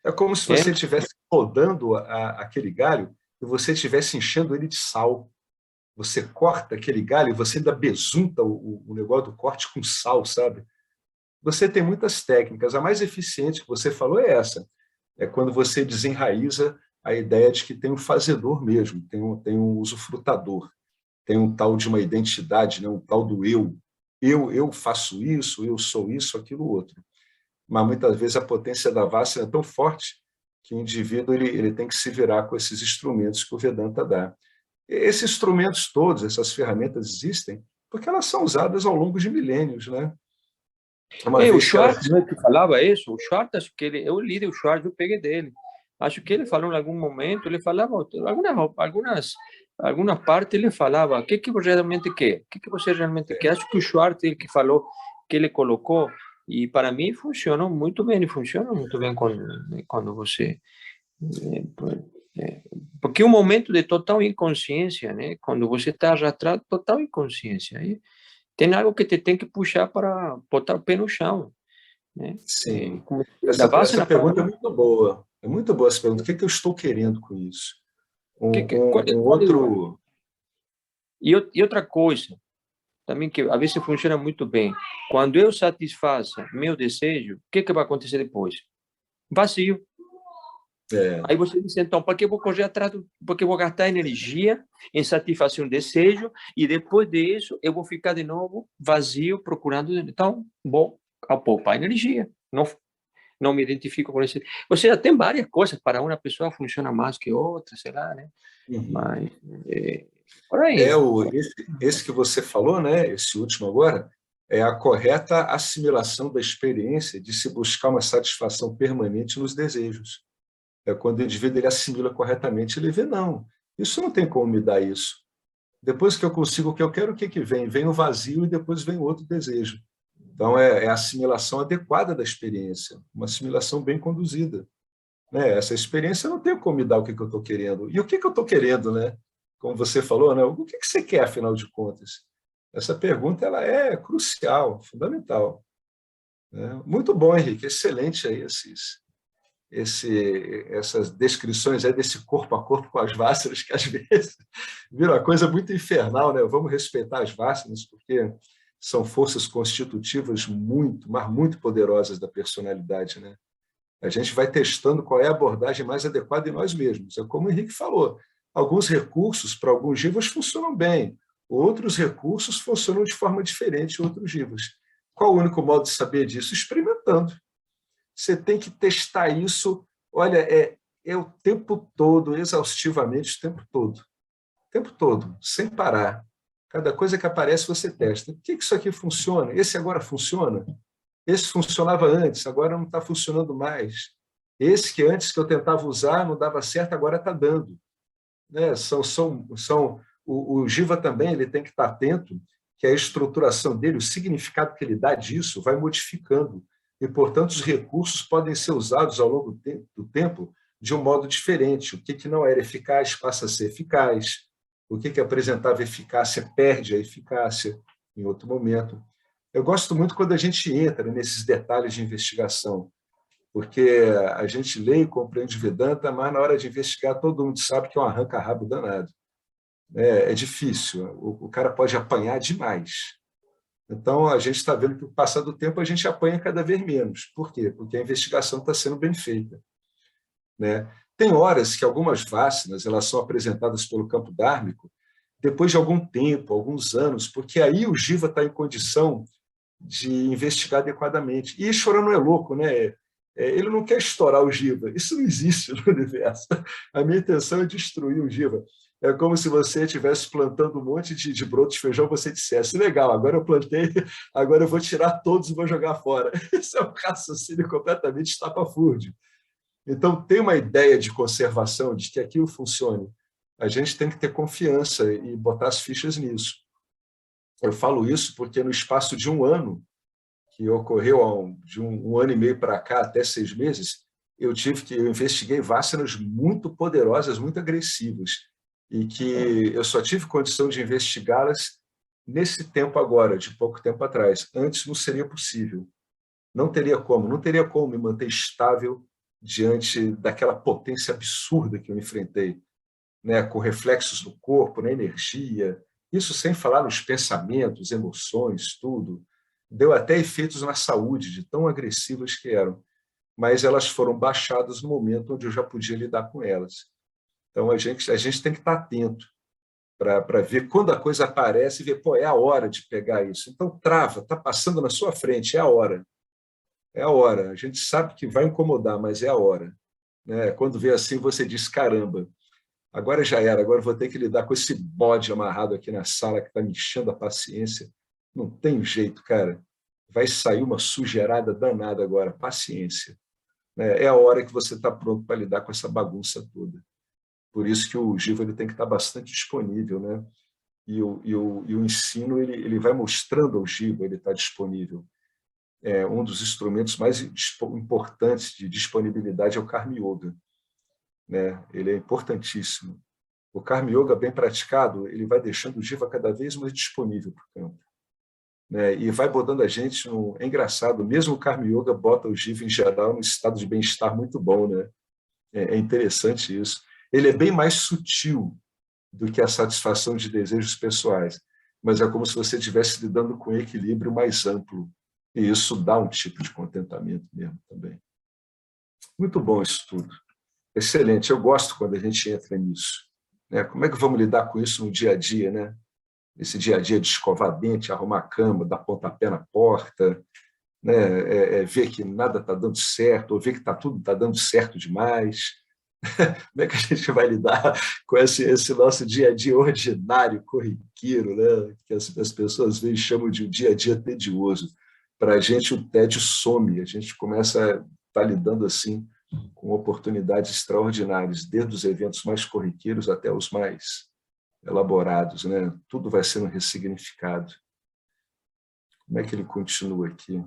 É como se É, você estivesse podando aquele galho e você estivesse enchendo ele de sal. Você corta aquele galho e você ainda besunta o negócio do corte com sal, sabe? Você tem muitas técnicas. A mais eficiente que você falou é essa. É quando você desenraiza a ideia de que tem um fazedor mesmo, tem um usufrutador, tem um tal de uma identidade, né? Um tal do eu. Eu faço isso, eu sou isso, aquilo outro. Mas muitas vezes a potência da Vassana é tão forte que o indivíduo ele tem que se virar com esses instrumentos que o Vedanta dá. Esses instrumentos todos, essas ferramentas existem porque elas são usadas ao longo de milênios, né? Uma o vez que elas... Schwartz, né, que falava isso, o Schwartz, acho que eu li o Schwartz, eu peguei dele. Acho que ele falou em algum momento, ele falava, algumas partes ele falava, o que você realmente quer? O que você realmente quer? Acho que o Schwartz, ele que falou, que ele colocou, e para mim funcionou muito bem, e funciona muito bem quando você... Porque é um momento de total inconsciência, né? Quando você está arrastado, total inconsciência. Aí tem algo que te tem que puxar para botar o pé no chão, né? Sim. Da base Essa na para pergunta é mim, muito boa. É muito boa essa pergunta. O que é que eu estou querendo com isso? Um outro... e outra coisa também que às vezes funciona muito bem, quando eu satisfaça meu desejo, o que vai acontecer depois? Vazio. É, Aí você diz, então, para que eu vou correr atrás, porque eu vou gastar energia em satisfazer um desejo e depois disso eu vou ficar de novo vazio procurando, então, vou poupar energia. Não me identifico com esse. Ou seja, tem várias coisas, para uma pessoa funciona mais que outra, sei lá, né? uhum. Mas, por aí. Esse que você falou, né? Esse último agora, é a correta assimilação da experiência de se buscar uma satisfação permanente nos desejos. É quando o indivíduo ele assimila corretamente, ele vê, não, isso não tem como me dar isso. Depois que eu consigo o que eu quero, o que, que vem? Vem o vazio e depois vem outro desejo. Então, é a assimilação adequada da experiência, uma assimilação bem conduzida. Né? Essa experiência não tem como me dar o que, que eu estou querendo. E o que, que eu estou querendo, né? Como você falou, né? O que, que você quer, afinal de contas? Essa pergunta ela é crucial, fundamental. Né? Muito bom, Henrique, excelente aí essas descrições aí desse corpo a corpo com as vássaras, que às vezes viram uma coisa muito infernal, né? Vamos respeitar as vássaras, porque são forças constitutivas muito, mas muito poderosas da personalidade, né? A gente vai testando qual é a abordagem mais adequada em nós mesmos. É como o Henrique falou, alguns recursos para alguns jivas funcionam bem, outros recursos funcionam de forma diferente em outros jivas. Qual o único modo de saber disso? Experimentando. Você tem que testar isso, olha, é o tempo todo, exaustivamente, o tempo todo, sem parar. Cada coisa que aparece, você testa. Por que isso aqui funciona? Esse agora funciona? Esse funcionava antes, agora não está funcionando mais. Esse que antes que eu tentava usar não dava certo, agora está dando. Né? O Jiva também ele tem que estar atento que a estruturação dele, o significado que ele dá disso, vai modificando. E, portanto, os recursos podem ser usados ao longo do tempo de um modo diferente. O que não era eficaz passa a ser eficaz. O que apresentava eficácia perde a eficácia em outro momento. Eu gosto muito quando a gente entra nesses detalhes de investigação, porque a gente lê e compreende Vedanta, mas na hora de investigar todo mundo sabe que é um arranca-rabo danado. É difícil, o cara pode apanhar demais. Então, a gente está vendo que, com o passar do tempo, a gente apanha cada vez menos. Por quê? Porque a investigação está sendo bem feita. Né? Tem horas que algumas vacinas elas são apresentadas pelo campo dármico depois de algum tempo, alguns anos, porque aí o Jiva está em condição de investigar adequadamente. E Ishvara não é louco, né? Ele não quer estourar o Jiva. Isso não existe no universo. A minha intenção é destruir o Jiva. É como se você estivesse plantando um monte de broto de feijão, você dissesse, legal, agora eu plantei, agora eu vou tirar todos e vou jogar fora. Isso é um raciocínio completamente estapafúrdio. Então, tem uma ideia de conservação, de que aquilo funcione. A gente tem que ter confiança e botar as fichas nisso. Eu falo isso porque no espaço de um ano, que ocorreu de um ano e meio para cá, até 6 meses, eu investiguei vacinas muito poderosas, muito agressivas, e que eu só tive condição de investigá-las nesse tempo agora, de pouco tempo atrás. Antes não seria possível. Não teria como me manter estável diante daquela potência absurda que eu enfrentei, né, com reflexos no corpo, na energia, isso sem falar nos pensamentos, emoções, tudo. Deu até efeitos na saúde, de tão agressivas que eram. Mas elas foram baixadas no momento onde eu já podia lidar com elas. Então, a gente tem que estar atento para ver quando a coisa aparece e ver, pô, é a hora de pegar isso. Então, trava, está passando na sua frente, é a hora. É a hora. A gente sabe que vai incomodar, mas é a hora. Né? Quando vê assim, você diz, caramba, agora já era, agora eu vou ter que lidar com esse bode amarrado aqui na sala que está me enchendo a paciência. Não tem jeito, cara. Vai sair uma sujeirada danada agora, paciência. É a hora que você está pronto para lidar com essa bagunça toda. Por isso que o Jiva ele tem que estar bastante disponível, né? E o ensino ele vai mostrando ao Jiva, ele está disponível. Um dos instrumentos mais importantes de disponibilidade é o Karma Yoga. Né? Ele é importantíssimo. O Karma Yoga bem praticado, ele vai deixando o Jiva cada vez mais disponível para o campo. Né? E vai botando a gente no... É engraçado, mesmo o Karma Yoga bota o Jiva em geral num estado de bem-estar muito bom. Né? É interessante isso. Ele é bem mais sutil do que a satisfação de desejos pessoais, mas é como se você estivesse lidando com um equilíbrio mais amplo, e isso dá um tipo de contentamento mesmo também. Muito bom isso tudo. Excelente, eu gosto quando a gente entra nisso. Né? Como é que vamos lidar com isso no dia a dia? Né? Esse dia a dia de escovar dente, arrumar a cama, dar pontapé na porta, né? Ver que nada está dando certo, ou ver que tudo está dando certo demais. Como é que a gente vai lidar com esse nosso dia a dia ordinário, corriqueiro, né? Que as pessoas às vezes chamam de um dia a dia tedioso. Para a gente o tédio some, a gente começa a estar lidando assim com oportunidades extraordinárias, desde os eventos mais corriqueiros até os mais elaborados, né? Tudo vai sendo ressignificado. Como é que ele continua aqui?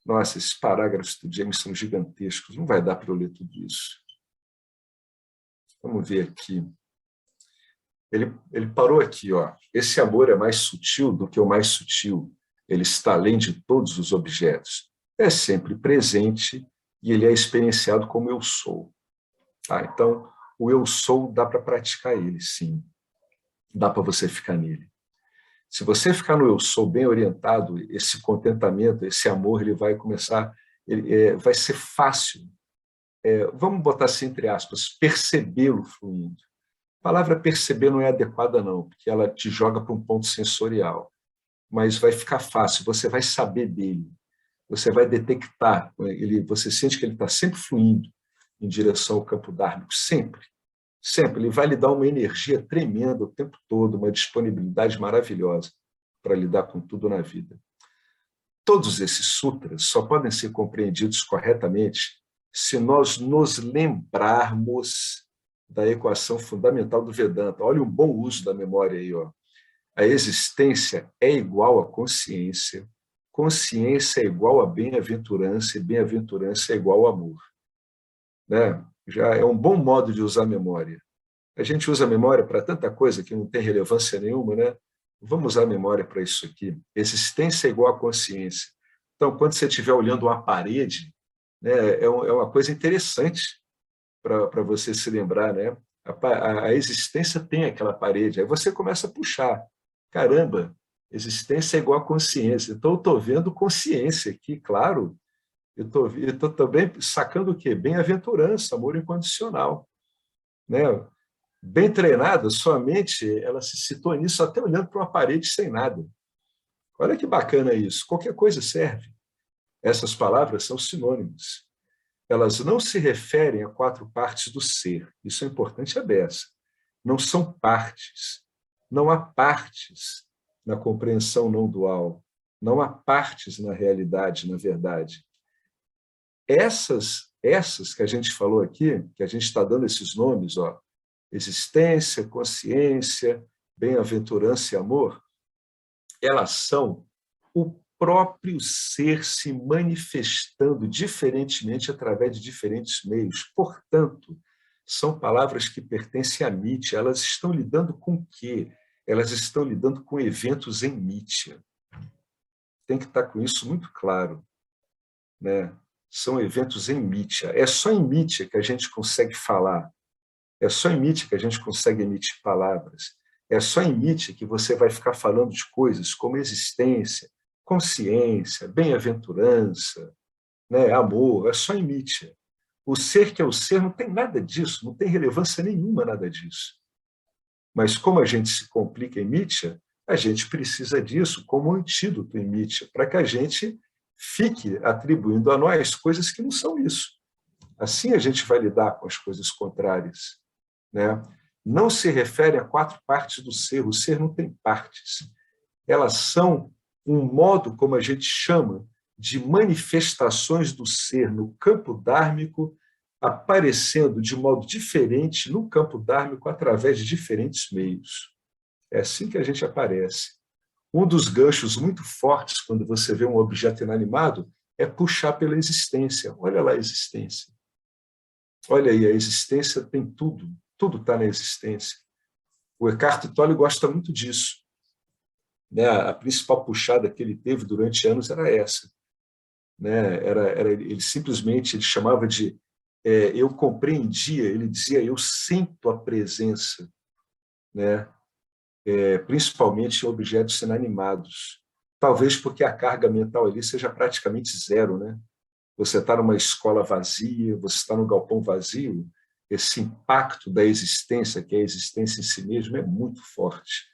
Nossa, esses parágrafos do James são gigantescos, não vai dar para eu ler tudo isso. Vamos ver aqui. Ele parou aqui, ó. Esse amor é mais sutil do que o mais sutil. Ele está além de todos os objetos. É sempre presente e ele é experienciado como eu sou. Tá? Então, o eu sou dá para praticar ele, sim. Dá para você ficar nele. Se você ficar no eu sou bem orientado, esse contentamento, esse amor, ele vai começar, vai ser fácil. Vamos botar assim, entre aspas, percebê-lo fluindo. A palavra perceber não é adequada, não, porque ela te joga para um ponto sensorial. Mas vai ficar fácil, você vai saber dele. Você vai detectar, você sente que ele está sempre fluindo em direção ao campo dármico, sempre. Sempre. Ele vai lhe dar uma energia tremenda o tempo todo, uma disponibilidade maravilhosa para lidar com tudo na vida. Todos esses sutras só podem ser compreendidos corretamente se nós nos lembrarmos da equação fundamental do Vedanta. Olha um bom uso da memória aí, ó. A existência é igual à consciência, consciência é igual a bem-aventurança e bem-aventurança é igual ao amor. Né? Já é um bom modo de usar a memória. A gente usa a memória para tanta coisa que não tem relevância nenhuma, né? Vamos usar a memória para isso aqui. Existência é igual a consciência. Então, quando você estiver olhando uma parede, né, é uma coisa interessante para você se lembrar, né? A existência tem aquela parede, aí você começa a puxar. Caramba, existência é igual a consciência. Então, eu estou vendo consciência aqui, claro. Eu estou também sacando o quê? Bem-aventurança, amor incondicional. Né? Bem treinada, sua mente ela se situa nisso até olhando para uma parede sem nada. Olha que bacana isso. Qualquer coisa serve. Essas palavras são sinônimos. Elas não se referem a 4 partes do ser. Isso é importante, é dessa. Não são partes. Não há partes na compreensão não dual. Não há partes na realidade, na verdade. Essas que a gente falou aqui, que a gente está dando esses nomes, ó, existência, consciência, bem-aventurança e amor, elas são o próprio ser se manifestando diferentemente através de diferentes meios. Portanto, são palavras que pertencem a Nietzsche. Elas estão lidando com o quê? Elas estão lidando com eventos em Nietzsche. Tem que estar com isso muito claro. Né? São eventos em Nietzsche. É só em Nietzsche que a gente consegue falar. É só em Nietzsche que a gente consegue emitir palavras. É só em Nietzsche que você vai ficar falando de coisas como existência, consciência, bem-aventurança, né, amor. É só em Nietzsche. O ser que é o ser não tem nada disso, não tem relevância nenhuma nada disso. Mas como a gente se complica em Nietzsche, a gente precisa disso como um antídoto em Nietzsche, para que a gente fique atribuindo a nós coisas que não são isso. Assim a gente vai lidar com as coisas contrárias. Né? Não se refere a 4 partes do ser. O ser não tem partes. Elas são um modo, como a gente chama, de manifestações do ser no campo dármico, aparecendo de modo diferente no campo dármico através de diferentes meios. É assim que a gente aparece. Um dos ganchos muito fortes quando você vê um objeto inanimado é puxar pela existência. Olha lá a existência. Olha aí, a existência tem tudo. Tudo está na existência. O Eckhart Tolle gosta muito disso. Né? A principal puxada que ele teve durante anos era essa. Né? Ele simplesmente ele chamava de eu compreendia, ele dizia, eu sinto a presença, né? Principalmente em objetos inanimados. Talvez porque a carga mental ali seja praticamente zero. Né? Você está numa escola vazia, você está no galpão vazio, esse impacto da existência, que é a existência em si mesmo, é muito forte.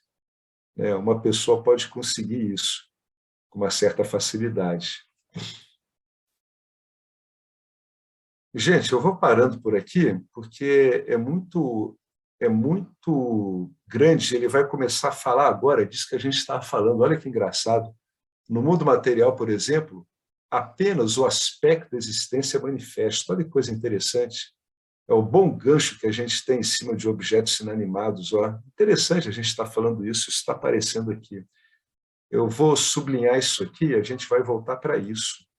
Uma pessoa pode conseguir isso com uma certa facilidade. Gente, eu vou parando por aqui, porque é muito grande. Ele vai começar a falar agora disso que a gente estava falando. Olha que engraçado. No mundo material, por exemplo, apenas o aspecto da existência manifesta. Olha que coisa interessante. É o bom gancho que a gente tem em cima de objetos inanimados. Ó. Interessante a gente estar falando isso, isso está aparecendo aqui. Eu vou sublinhar isso aqui e a gente vai voltar para isso.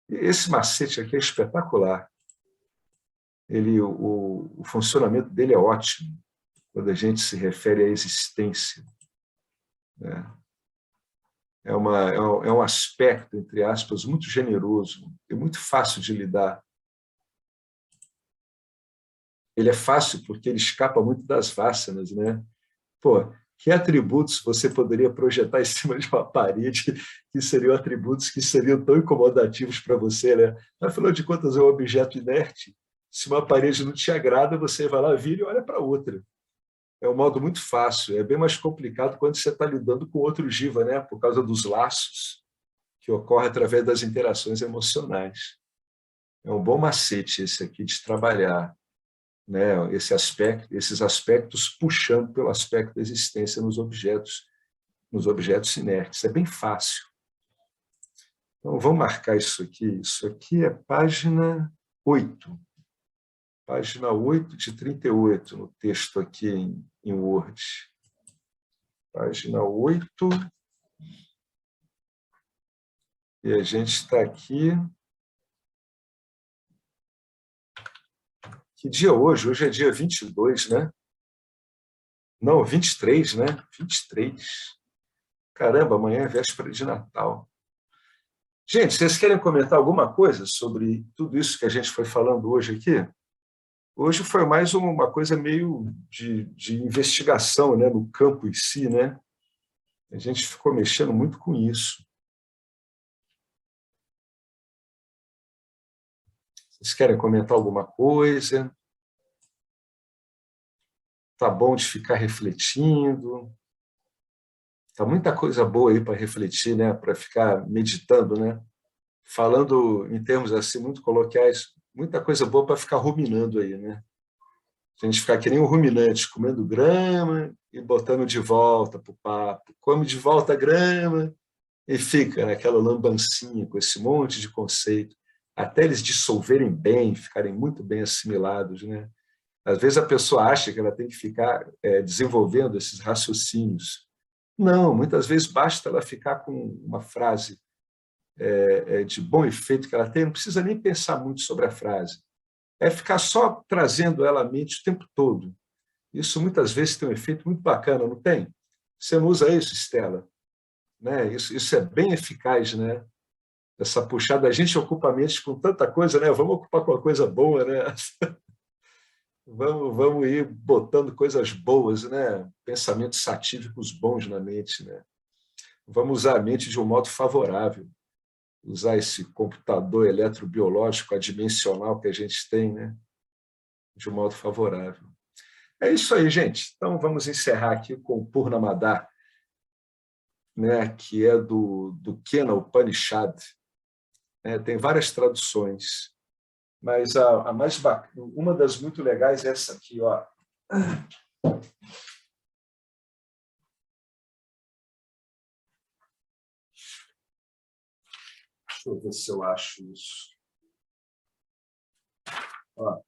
Esse macete aqui é espetacular. O funcionamento dele é ótimo quando a gente se refere à existência. Né? é um aspecto, entre aspas, muito generoso e muito fácil de lidar. Ele é fácil porque ele escapa muito das vássanas, né? Pô, que atributos você poderia projetar em cima de uma parede que seriam atributos que seriam tão incomodativos para você, né? Afinal de contas, é um objeto inerte. Se uma parede não te agrada, você vai lá, vira e olha para outra. É um modo muito fácil. É bem mais complicado quando você está lidando com outro jiva, né? Por causa dos laços que ocorrem através das interações emocionais. É um bom macete esse aqui de trabalhar, né, esses aspectos puxando pelo aspecto da existência nos objetos inertes. É bem fácil. Então, vamos marcar isso aqui. Isso aqui é página 8. Página 8 de 38, no texto aqui em Word. Página 8. E a gente está aqui... Que dia é hoje? Hoje é dia 22, né? Não, 23, né? 23. Caramba, amanhã é véspera de Natal. Gente, vocês querem comentar alguma coisa sobre tudo isso que a gente foi falando hoje aqui? Hoje foi mais uma coisa meio de investigação, né? No campo em si, né? A gente ficou mexendo muito com isso. Vocês querem comentar alguma coisa? Tá bom de ficar refletindo? Tá muita coisa boa aí para refletir, né? Para ficar meditando, né? Falando em termos assim muito coloquiais, muita coisa boa para ficar ruminando aí, né? A gente ficar que nem um ruminante, comendo grama e botando de volta para o papo. Come de volta a grama e fica naquela lambancinha com esse monte de conceito, até eles dissolverem bem, ficarem muito bem assimilados, né? Às vezes a pessoa acha que ela tem que ficar desenvolvendo esses raciocínios. Não, muitas vezes basta ela ficar com uma frase de bom efeito que ela tem, não precisa nem pensar muito sobre a frase. É ficar só trazendo ela à mente o tempo todo. Isso muitas vezes tem um efeito muito bacana, não tem? Você não usa isso, Estela? Né? Isso é bem eficaz, né? Essa puxada, a gente ocupa a mente com tanta coisa, né? Vamos ocupar com uma coisa boa, né? Vamos ir botando coisas boas, né? Pensamentos satívicos bons na mente, né? Vamos usar a mente de um modo favorável, usar esse computador eletrobiológico adimensional que a gente tem, né? De um modo favorável. É isso aí, gente. Então, vamos encerrar aqui com o Purnamada, né? Que é do Kena Upanishad. Tem várias traduções, mas a mais bacana, uma das muito legais é essa aqui, ó. Deixa eu ver se eu acho isso. Ó.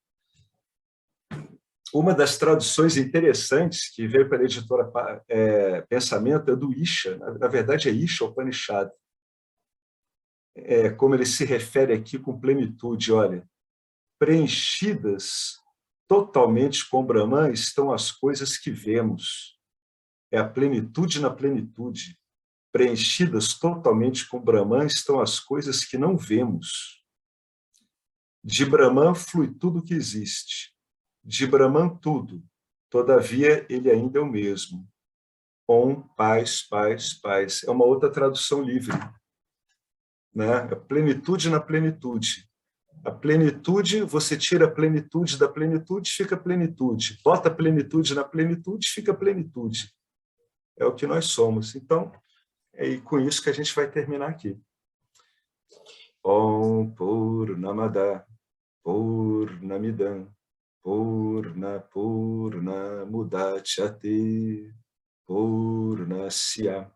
Uma das traduções interessantes que veio pela editora Pensamento é do Isha. Na verdade, é Isha Upanishad. Como ele se refere aqui com plenitude, olha. Preenchidas totalmente com Brahman estão as coisas que vemos. É a plenitude na plenitude. Preenchidas totalmente com Brahman estão as coisas que não vemos. De Brahman flui tudo que existe. De Brahman tudo. Todavia, ele ainda é o mesmo. Om, paz, paz, paz. É uma outra tradução livre. Né? A plenitude na plenitude. A plenitude, você tira a plenitude da plenitude, fica plenitude. Bota a plenitude na plenitude, fica plenitude. É o que nós somos. Então, é com isso que a gente vai terminar aqui. Om Purnamada Purnamidam Purna Mudachyate Purnasya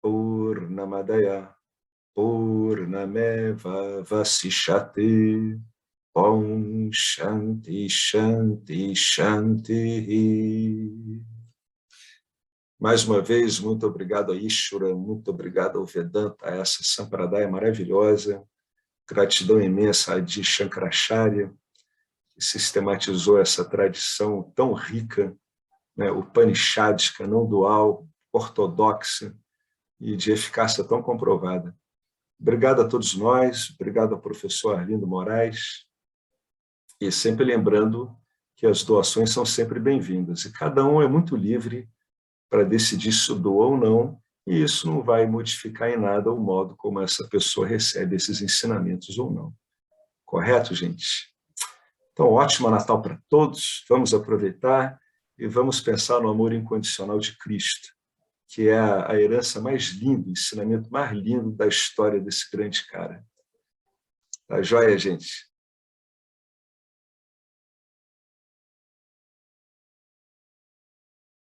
Purnamadaya Purnameva Vasishyate. Om Shanti Shanti Shanti. Mais uma vez, muito obrigado a Ishvara, muito obrigado ao Vedanta, a essa Sampradaya maravilhosa. Gratidão imensa a Adi Shankaracharya, que sistematizou essa tradição tão rica, né, upanishadica, não dual, ortodoxa, e de eficácia tão comprovada. Obrigado a todos nós, obrigado ao professor Arlindo Moraes, e sempre lembrando que as doações são sempre bem-vindas, e cada um é muito livre para decidir se doa ou não, e isso não vai modificar em nada o modo como essa pessoa recebe esses ensinamentos ou não. Correto, gente? Então, ótimo Natal para todos, vamos aproveitar e vamos pensar no amor incondicional de Cristo, que é a herança mais linda, o ensinamento mais lindo da história desse grande cara. Tá joia, gente?